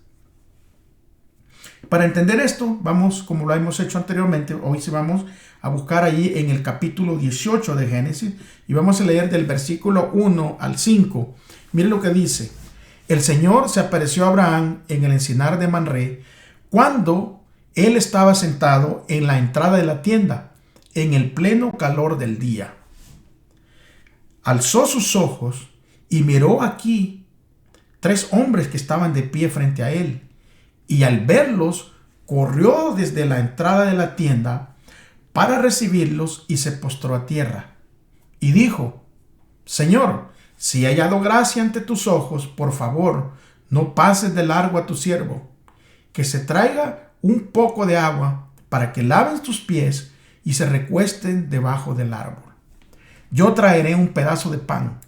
S2: Para entender esto, vamos, como lo hemos hecho anteriormente, hoy sí vamos a buscar allí en el capítulo 18 de Génesis y vamos a leer del versículo 1 al 5. Miren lo que dice. El Señor se apareció a Abraham en el encinar de Mamre cuando él estaba sentado en la entrada de la tienda en el pleno calor del día. Alzó sus ojos y miró aquí 3 hombres que estaban de pie frente a él, y al verlos corrió desde la entrada de la tienda para recibirlos y se postró a tierra y dijo: Señor, si he hallado gracia ante tus ojos, por favor, no pases de largo a tu siervo, que se traiga un poco de agua para que laven tus pies y se recuesten debajo del árbol. Yo traeré un pedazo de pan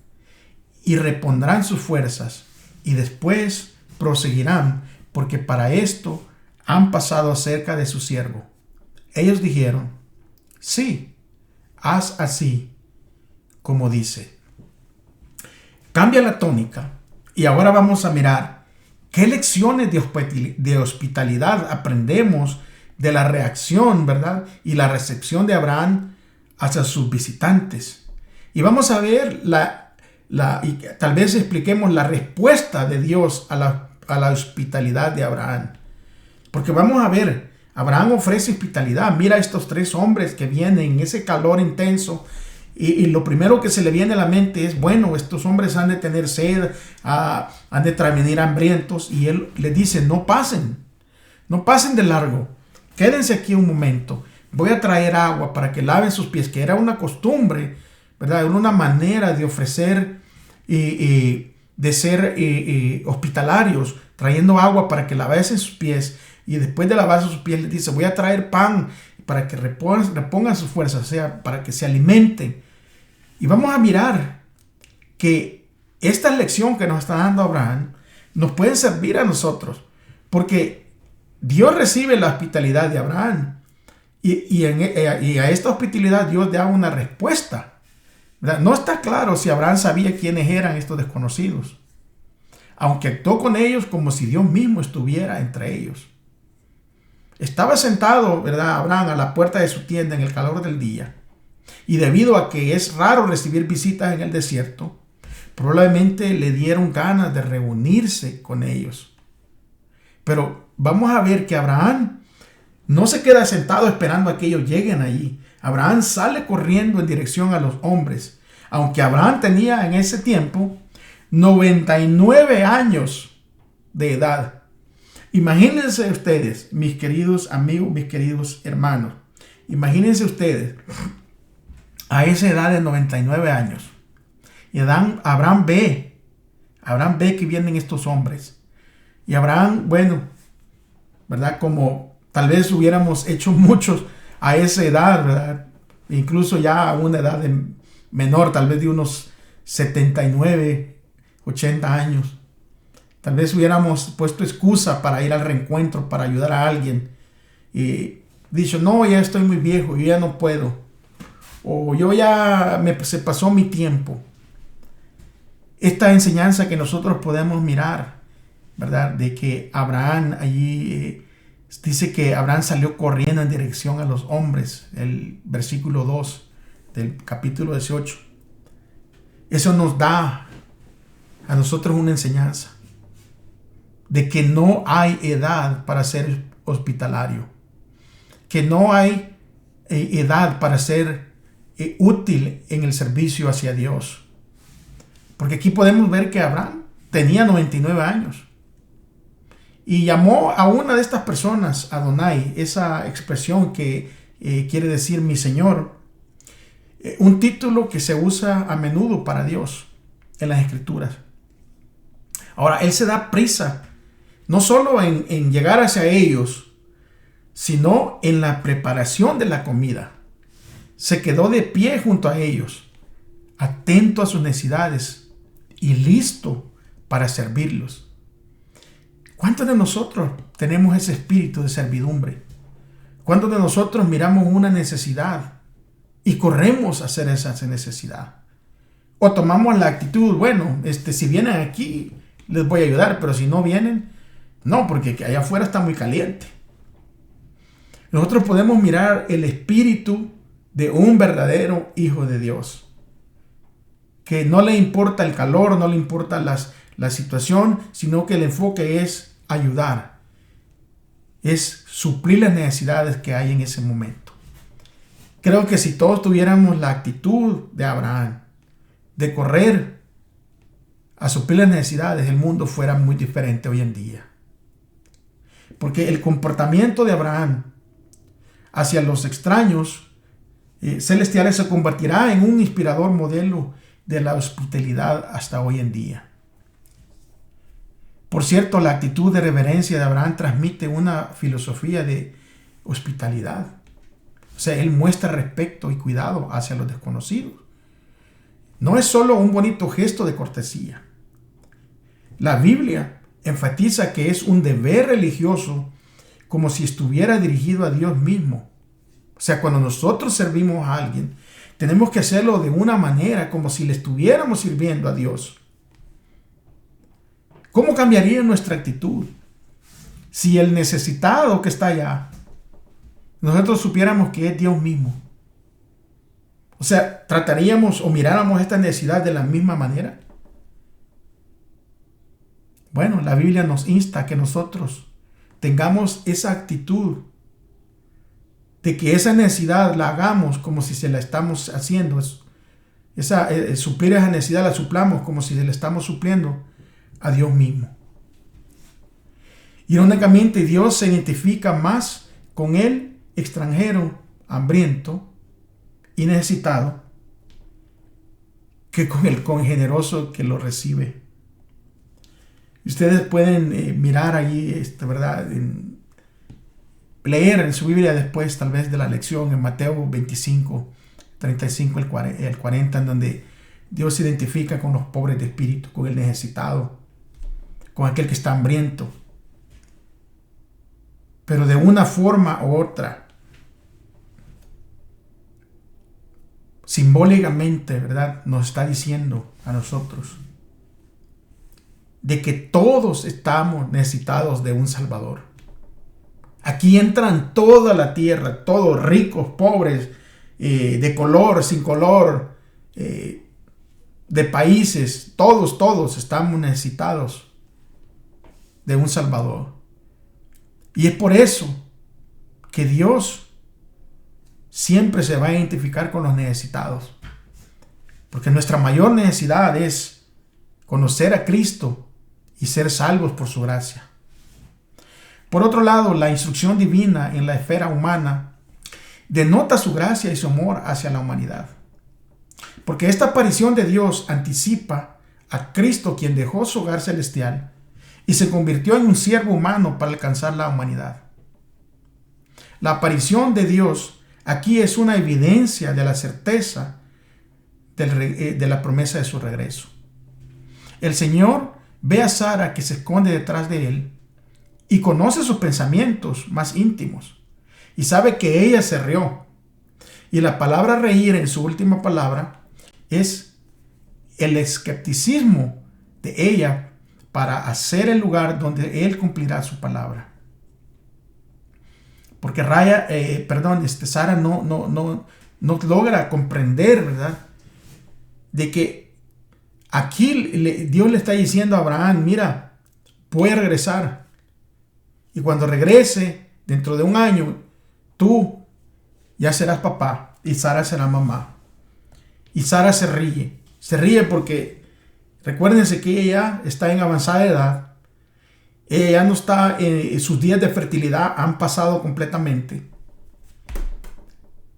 S2: y repondrán sus fuerzas y después proseguirán, porque para esto han pasado cerca de su siervo. Ellos dijeron: sí, haz así como dice. Cambia la tónica y ahora vamos a mirar qué lecciones de hospitalidad aprendemos de la reacción, ¿verdad?, y la recepción de Abraham hacia sus visitantes. Y vamos a ver y tal vez expliquemos la respuesta de Dios a la hospitalidad de Abraham. Porque vamos a ver, Abraham ofrece hospitalidad. Mira a estos 3 hombres que vienen en ese calor intenso. Y lo primero que se le viene a la mente es, bueno, estos hombres han de tener sed, han de venir hambrientos. Y él les dice: no pasen de largo. Quédense aquí un momento. Voy a traer agua para que laven sus pies, que era una costumbre, ¿verdad? Era una manera de ofrecer y de ser hospitalarios, trayendo agua para que lavasen sus pies. Y después de lavarse sus pies, les dice: voy a traer pan para que repongan sus fuerzas, o sea, para que se alimenten. Y vamos a mirar que esta lección que nos está dando Abraham nos puede servir a nosotros, porque Dios recibe la hospitalidad de Abraham y a esta hospitalidad Dios da una respuesta, ¿verdad? No está claro si Abraham sabía quiénes eran estos desconocidos, aunque actuó con ellos como si Dios mismo estuviera entre ellos. Estaba sentado, ¿verdad?, Abraham a la puerta de su tienda en el calor del día, y debido a que es raro recibir visitas en el desierto, probablemente le dieron ganas de reunirse con ellos. Pero vamos a ver que Abraham no se queda sentado esperando a que ellos lleguen allí. Abraham sale corriendo en dirección a los hombres, aunque Abraham tenía en ese tiempo 99 años de edad. Imagínense ustedes, mis queridos amigos, mis queridos hermanos, imagínense ustedes a esa edad de 99 años. Y Abraham ve que vienen estos hombres. Y Abraham, bueno, ¿verdad? Como tal vez hubiéramos hecho muchos a esa edad, ¿verdad? Incluso ya a una edad menor, tal vez de unos 79, 80 años. Tal vez hubiéramos puesto excusa para ir al reencuentro, para ayudar a alguien. Y dicho, no, ya estoy muy viejo, yo ya no puedo. O yo ya se pasó mi tiempo. Esta enseñanza que nosotros podemos mirar, ¿verdad? De que Abraham allí dice que Abraham salió corriendo en dirección a los hombres, el versículo 2 del capítulo 18. Eso nos da a nosotros una enseñanza de que no hay edad para ser hospitalario, que no hay edad para ser útil en el servicio hacia Dios. Porque aquí podemos ver que Abraham tenía 99 años y llamó a una de estas personas Adonai, esa expresión que quiere decir mi Señor, un título que se usa a menudo para Dios en las Escrituras. Ahora, él se da prisa no solo en llegar hacia ellos, sino en la preparación de la comida. Se quedó de pie junto a ellos, atento a sus necesidades y listo para servirlos. ¿Cuántos de nosotros tenemos ese espíritu de servidumbre? ¿Cuántos de nosotros miramos una necesidad y corremos a hacer esa necesidad? O tomamos la actitud, bueno, si vienen aquí, les voy a ayudar, pero si no vienen, no, porque allá afuera está muy caliente. Nosotros podemos mirar el espíritu de un verdadero hijo de Dios, que no le importa el calor, no le importa la situación, sino que el enfoque es ayudar, es suplir las necesidades que hay en ese momento. Creo que si todos tuviéramos la actitud de Abraham, de correr a suplir las necesidades, el mundo fuera muy diferente hoy en día. Porque el comportamiento de Abraham hacia los extraños celestiales se convertirá en un inspirador modelo de la hospitalidad hasta hoy en día. Por cierto, la actitud de reverencia de Abraham transmite una filosofía de hospitalidad. O sea, él muestra respeto y cuidado hacia los desconocidos. No es solo un bonito gesto de cortesía. La Biblia enfatiza que es un deber religioso como si estuviera dirigido a Dios mismo. O sea, cuando nosotros servimos a alguien, tenemos que hacerlo de una manera como si le estuviéramos sirviendo a Dios. ¿Cómo cambiaría nuestra actitud si el necesitado que está allá, nosotros supiéramos que es Dios mismo? O sea, ¿trataríamos o miráramos esta necesidad de la misma manera? Bueno, la Biblia nos insta a que nosotros tengamos esa actitud de que esa necesidad la hagamos como si se la estamos haciendo. Suplir esa necesidad la suplamos como si se la estamos supliendo a Dios mismo. Irónicamente, Dios se identifica más con el extranjero hambriento y necesitado que con el generoso que lo recibe. Ustedes pueden mirar allí, ¿verdad? Leer en su Biblia después, tal vez de la lección, en Mateo 25, 35 al 40, en donde Dios se identifica con los pobres de espíritu, con el necesitado, con aquel que está hambriento. Pero de una forma u otra, simbólicamente, ¿verdad?, nos está diciendo a nosotros de que todos estamos necesitados de un Salvador. Aquí entran toda la tierra, todos, ricos, pobres, de color, sin color, de países, todos estamos necesitados de un Salvador. Y es por eso que Dios siempre se va a identificar con los necesitados. Porque nuestra mayor necesidad es conocer a Cristo y ser salvos por su gracia. Por otro lado, la instrucción divina en la esfera humana denota su gracia y su amor hacia la humanidad. Porque esta aparición de Dios anticipa a Cristo, quien dejó su hogar celestial y se convirtió en un siervo humano para alcanzar la humanidad. La aparición de Dios aquí es una evidencia de la certeza de la promesa de su regreso. El Señor ve a Sara, que se esconde detrás de él, y conoce sus pensamientos más íntimos, y sabe que ella se rió. Y la palabra reír en su última palabra es el escepticismo de ella para hacer el lugar donde él cumplirá su palabra. Porque Sara no logra comprender, ¿verdad?, de que aquí Dios le está diciendo a Abraham: mira, voy a regresar. Y cuando regrese, dentro de un año, tú ya serás papá y Sara será mamá. Y Sara se ríe porque recuérdense que ella está en avanzada edad. Ella ya no está, sus días de fertilidad han pasado completamente.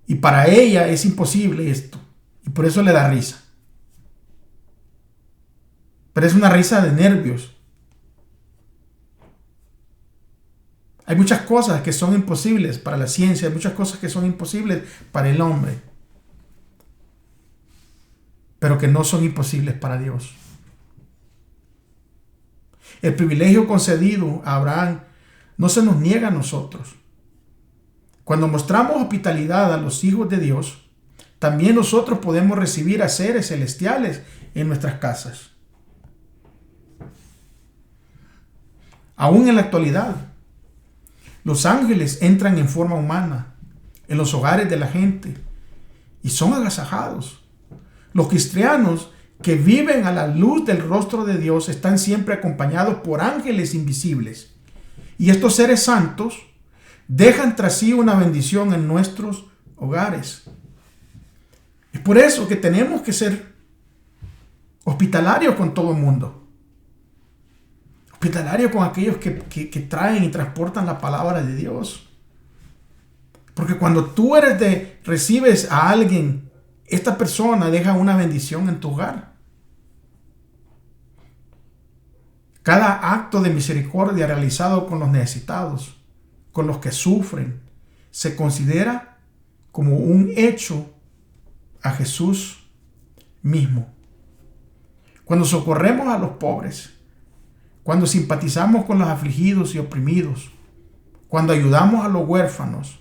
S2: Y para ella es imposible esto. Y por eso le da risa. Pero es una risa de nervios. Hay muchas cosas que son imposibles para la ciencia, hay muchas cosas que son imposibles para el hombre, pero que no son imposibles para Dios. El privilegio concedido a Abraham no se nos niega a nosotros. Cuando mostramos hospitalidad a los hijos de Dios, también nosotros podemos recibir a seres celestiales en nuestras casas. Aún en la actualidad, los ángeles entran en forma humana en los hogares de la gente y son agasajados. Los cristianos que viven a la luz del rostro de Dios están siempre acompañados por ángeles invisibles. Y estos seres santos dejan tras sí una bendición en nuestros hogares. Es por eso que tenemos que ser hospitalarios con todo el mundo. Hospitalario con aquellos que traen y transportan la palabra de Dios. Porque cuando tú recibes a alguien, esta persona deja una bendición en tu hogar. Cada acto de misericordia realizado con los necesitados, con los que sufren, se considera como un hecho a Jesús mismo. Cuando socorremos a los pobres, cuando simpatizamos con los afligidos y oprimidos, cuando ayudamos a los huérfanos,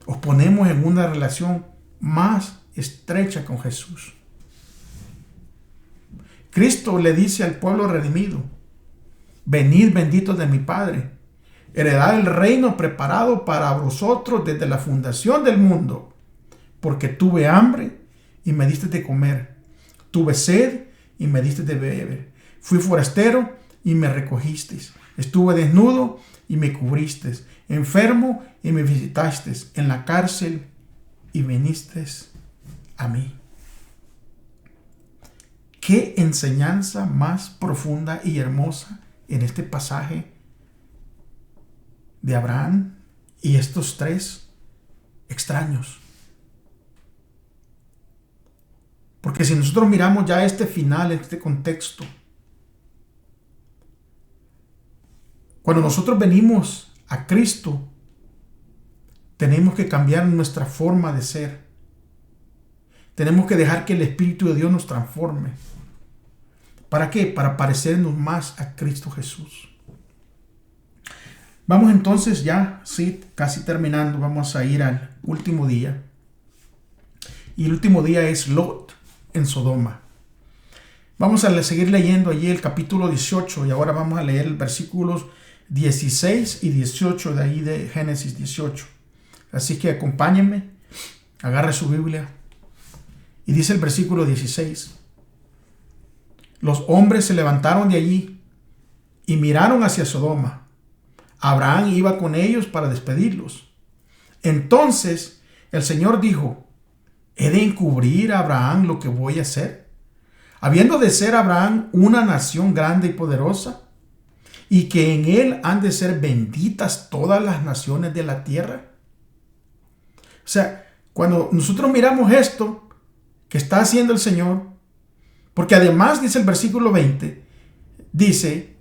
S2: os ponemos en una relación más estrecha con Jesús. Cristo le dice al pueblo redimido: venid benditos de mi Padre, heredad el reino preparado para vosotros desde la fundación del mundo, porque tuve hambre y me diste de comer, tuve sed y me diste de beber, fui forastero y me recogisteis, estuve desnudo y me cubristeis, enfermo y me visitasteis, en la cárcel y vinisteis a mí. Qué enseñanza más profunda y hermosa en este pasaje de Abraham y estos tres extraños. Porque si nosotros miramos ya este final, este contexto, cuando nosotros venimos a Cristo, tenemos que cambiar nuestra forma de ser. Tenemos que dejar que el Espíritu de Dios nos transforme. ¿Para qué? Para parecernos más a Cristo Jesús. Vamos entonces ya, sí, casi terminando, vamos a ir al último día. Y el último día es Lot en Sodoma. Vamos a seguir leyendo allí el capítulo 18 y ahora vamos a leer el versículos 16 y 18 de ahí de Génesis 18. Así que acompáñenme, agarre su Biblia y dice el versículo 16. Los hombres se levantaron de allí y miraron hacia Sodoma. Abraham iba con ellos para despedirlos. Entonces el Señor dijo: ¿he de encubrir a Abraham lo que voy a hacer? Habiendo de ser Abraham una nación grande y poderosa, y que en él han de ser benditas todas las naciones de la tierra. O sea, cuando nosotros miramos esto que está haciendo el Señor, porque además dice el versículo 20, dice: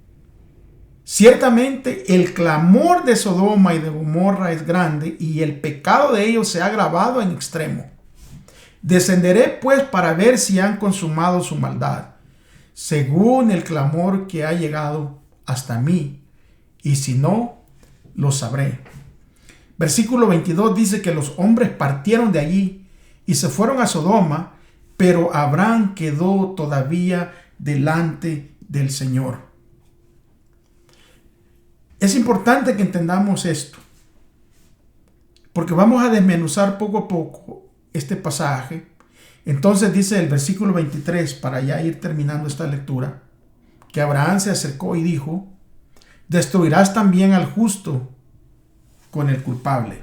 S2: ciertamente el clamor de Sodoma y de Gomorra es grande, y el pecado de ellos se ha agravado en extremo. Descenderé pues para ver si han consumado su maldad, según el clamor que ha llegado hasta mí, y si no, lo sabré. Versículo 22 dice que los hombres partieron de allí y se fueron a Sodoma, pero Abraham quedó todavía delante del Señor. Es importante que entendamos esto, porque vamos a desmenuzar poco a poco este pasaje. Entonces dice el versículo 23, para ya ir terminando esta lectura, que Abraham se acercó y dijo: destruirás también al justo con el culpable.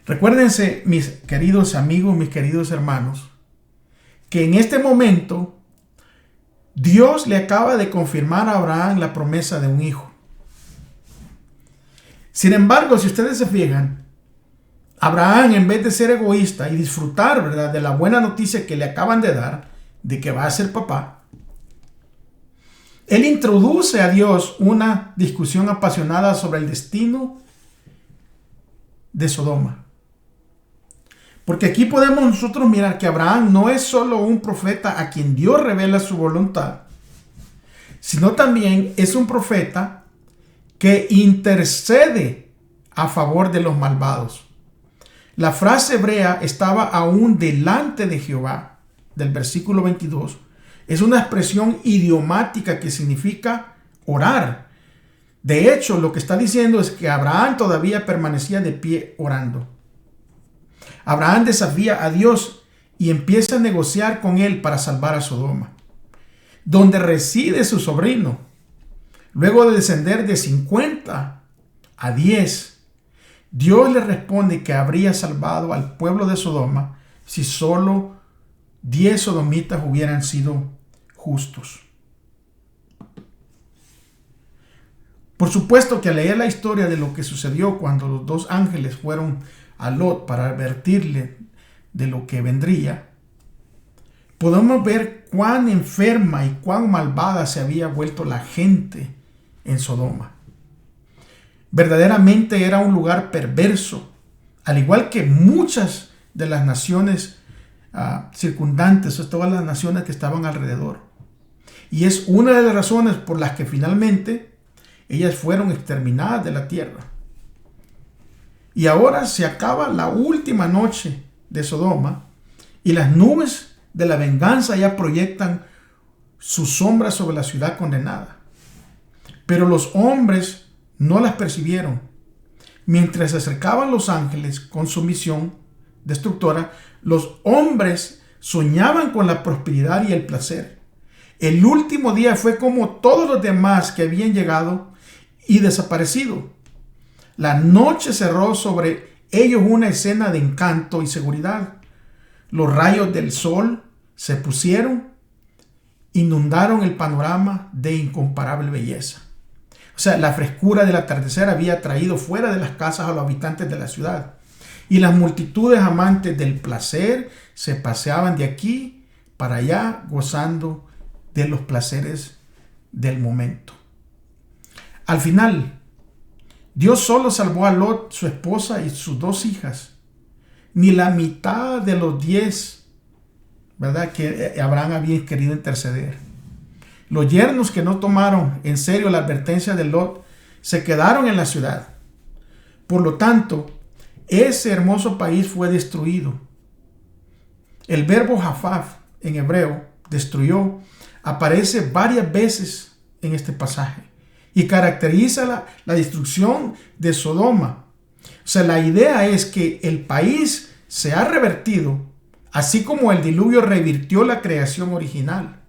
S2: Recuérdense, mis queridos amigos, mis queridos hermanos, que en este momento Dios le acaba de confirmar a Abraham la promesa de un hijo. Sin embargo, si ustedes se fijan, Abraham, en vez de ser egoísta y disfrutar, ¿verdad?, de la buena noticia que le acaban de dar, de que va a ser papá, él introduce a Dios una discusión apasionada sobre el destino de Sodoma. Porque aquí podemos nosotros mirar que Abraham no es solo un profeta a quien Dios revela su voluntad, sino también es un profeta que intercede a favor de los malvados. La frase hebrea estaba aún delante de Jehová, del versículo 22, es una expresión idiomática que significa orar. De hecho, lo que está diciendo es que Abraham todavía permanecía de pie orando. Abraham desafía a Dios y empieza a negociar con él para salvar a Sodoma, donde reside su sobrino. Luego de descender de 50 a 10, Dios le responde que habría salvado al pueblo de Sodoma si solo 10 sodomitas hubieran sido justos. Por supuesto que al leer la historia de lo que sucedió cuando los dos ángeles fueron a Lot para advertirle de lo que vendría, podemos ver cuán enferma y cuán malvada se había vuelto la gente en Sodoma. Verdaderamente era un lugar perverso, al igual que muchas de las naciones circundantes, o todas las naciones que estaban alrededor. Y es una de las razones por las que finalmente ellas fueron exterminadas de la tierra. Y ahora se acaba la última noche de Sodoma y las nubes de la venganza ya proyectan su sombra sobre la ciudad condenada. Pero los hombres no las percibieron. Mientras se acercaban los ángeles con su misión destructora, los hombres soñaban con la prosperidad y el placer. El último día fue como todos los demás que habían llegado y desaparecido. La noche cerró sobre ellos una escena de encanto y seguridad. Los rayos del sol se pusieron, inundaron el panorama de incomparable belleza. O sea, la frescura del atardecer había traído fuera de las casas a los habitantes de la ciudad. Y las multitudes amantes del placer se paseaban de aquí para allá gozando de los placeres del momento. Al final, Dios solo salvó a Lot, su esposa y sus 2 hijas. Ni la mitad de los 10, ¿verdad?, que Abraham había querido interceder. Los yernos que no tomaron en serio la advertencia de Lot se quedaron en la ciudad. Por lo tanto, ese hermoso país fue destruido. El verbo jafaf en hebreo, destruyó, aparece varias veces en este pasaje y caracteriza la destrucción de Sodoma. O sea, la idea es que el país se ha revertido, así como el diluvio revirtió la creación original.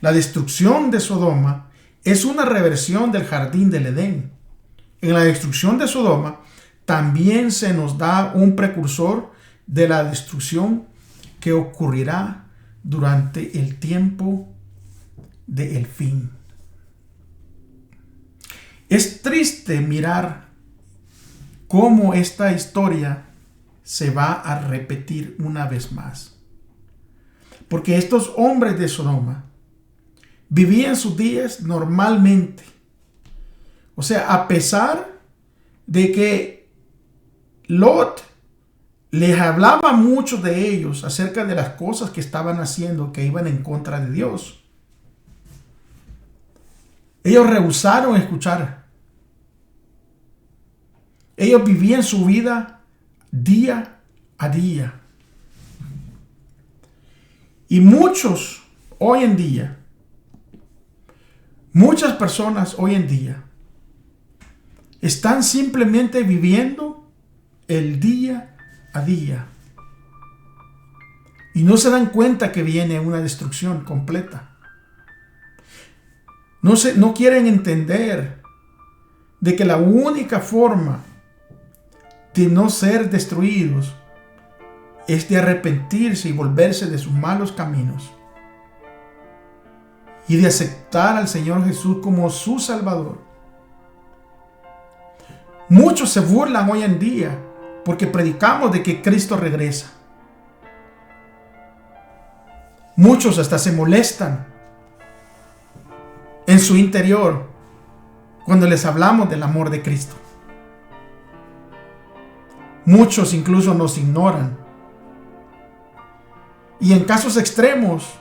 S2: La destrucción de Sodoma es una reversión del jardín del Edén. En la destrucción de Sodoma también se nos da un precursor de la destrucción que ocurrirá durante el tiempo del fin. Es triste mirar cómo esta historia se va a repetir una vez más. Porque estos hombres de Sodoma vivían sus días normalmente. O sea, a pesar de que Lot les hablaba a muchos de ellos acerca de las cosas que estaban haciendo que iban en contra de Dios, ellos rehusaron escuchar. Ellos vivían su vida día a día. Y muchos hoy en día, muchas personas hoy en día están simplemente viviendo el día a día y no se dan cuenta que viene una destrucción completa. No quieren entender de que la única forma de no ser destruidos es de arrepentirse y volverse de sus malos caminos y de aceptar al Señor Jesús como su Salvador. Muchos se burlan hoy en día porque predicamos de que Cristo regresa. Muchos hasta se molestan en su interior cuando les hablamos del amor de Cristo. Muchos incluso nos ignoran. Y en casos extremos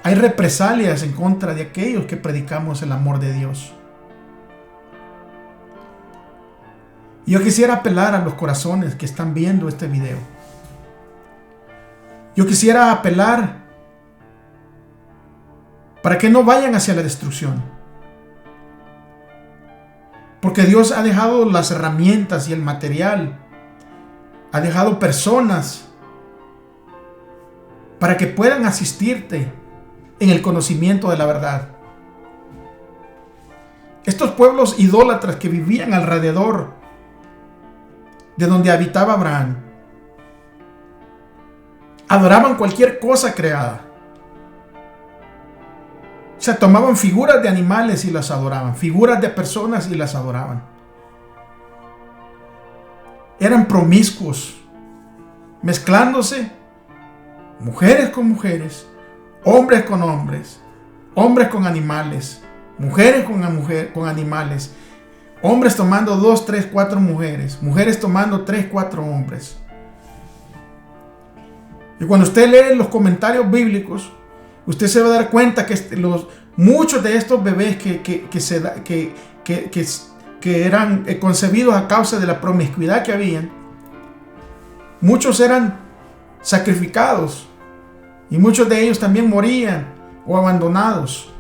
S2: hay represalias en contra de aquellos que predicamos el amor de Dios. Yo quisiera apelar a los corazones que están viendo este video. Yo quisiera apelar para que no vayan hacia la destrucción. Porque Dios ha dejado las herramientas y el material. Ha dejado personas para que puedan asistirte en el conocimiento de la verdad. Estos pueblos idólatras que vivían alrededor de donde habitaba Abraham adoraban cualquier cosa creada. O sea, tomaban figuras de animales y las adoraban, figuras de personas y las adoraban. Eran promiscuos, mezclándose mujeres con mujeres, hombres con hombres, hombres con animales, mujeres con animales, hombres tomando 2, 3, 4 mujeres, mujeres tomando 3, 4 hombres. Y cuando usted lee los comentarios bíblicos, usted se va a dar cuenta que muchos de estos bebés que eran concebidos a causa de la promiscuidad que habían, muchos eran sacrificados y muchos de ellos también morían o abandonados.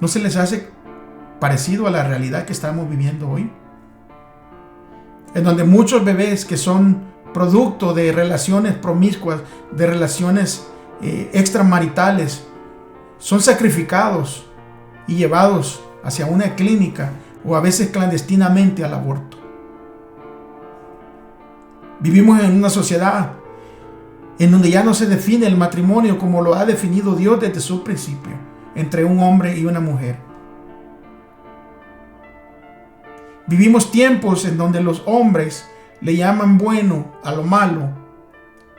S2: ¿No se les hace parecido a la realidad que estamos viviendo hoy? En donde muchos bebés que son producto de relaciones promiscuas, de relaciones extramaritales, son sacrificados y llevados hacia una clínica o a veces clandestinamente al aborto. Vivimos en una sociedad en donde ya no se define el matrimonio como lo ha definido Dios desde su principio, entre un hombre y una mujer. Vivimos tiempos en donde los hombres le llaman bueno a lo malo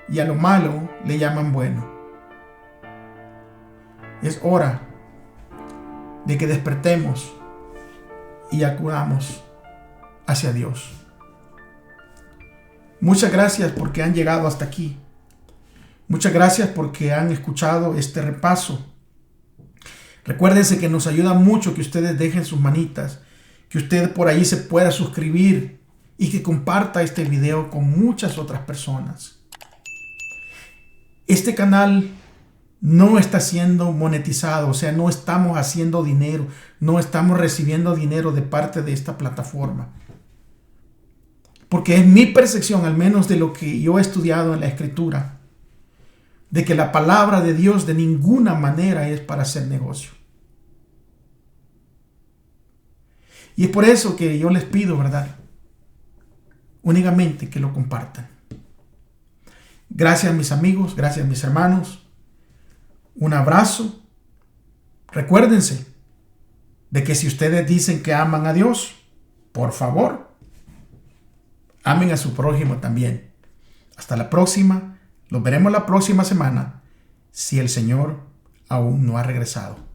S2: y a lo malo le llaman bueno. Es hora de que despertemos y acudamos hacia Dios. Muchas gracias porque han llegado hasta aquí. Muchas gracias porque han escuchado este repaso. Recuérdense que nos ayuda mucho que ustedes dejen sus manitas, que usted por ahí se pueda suscribir y que comparta este video con muchas otras personas. Este canal no está siendo monetizado, o sea, no estamos haciendo dinero, no estamos recibiendo dinero de parte de esta plataforma. Porque es mi percepción, al menos de lo que yo he estudiado en la Escritura, de que la palabra de Dios de ninguna manera es para hacer negocio. Y es por eso que yo les pido, ¿verdad?, únicamente que lo compartan. Gracias, mis amigos, gracias, mis hermanos. Un abrazo. Recuérdense de que si ustedes dicen que aman a Dios, por favor, amen a su prójimo también. Hasta la próxima. Los veremos la próxima semana si el Señor aún no ha regresado.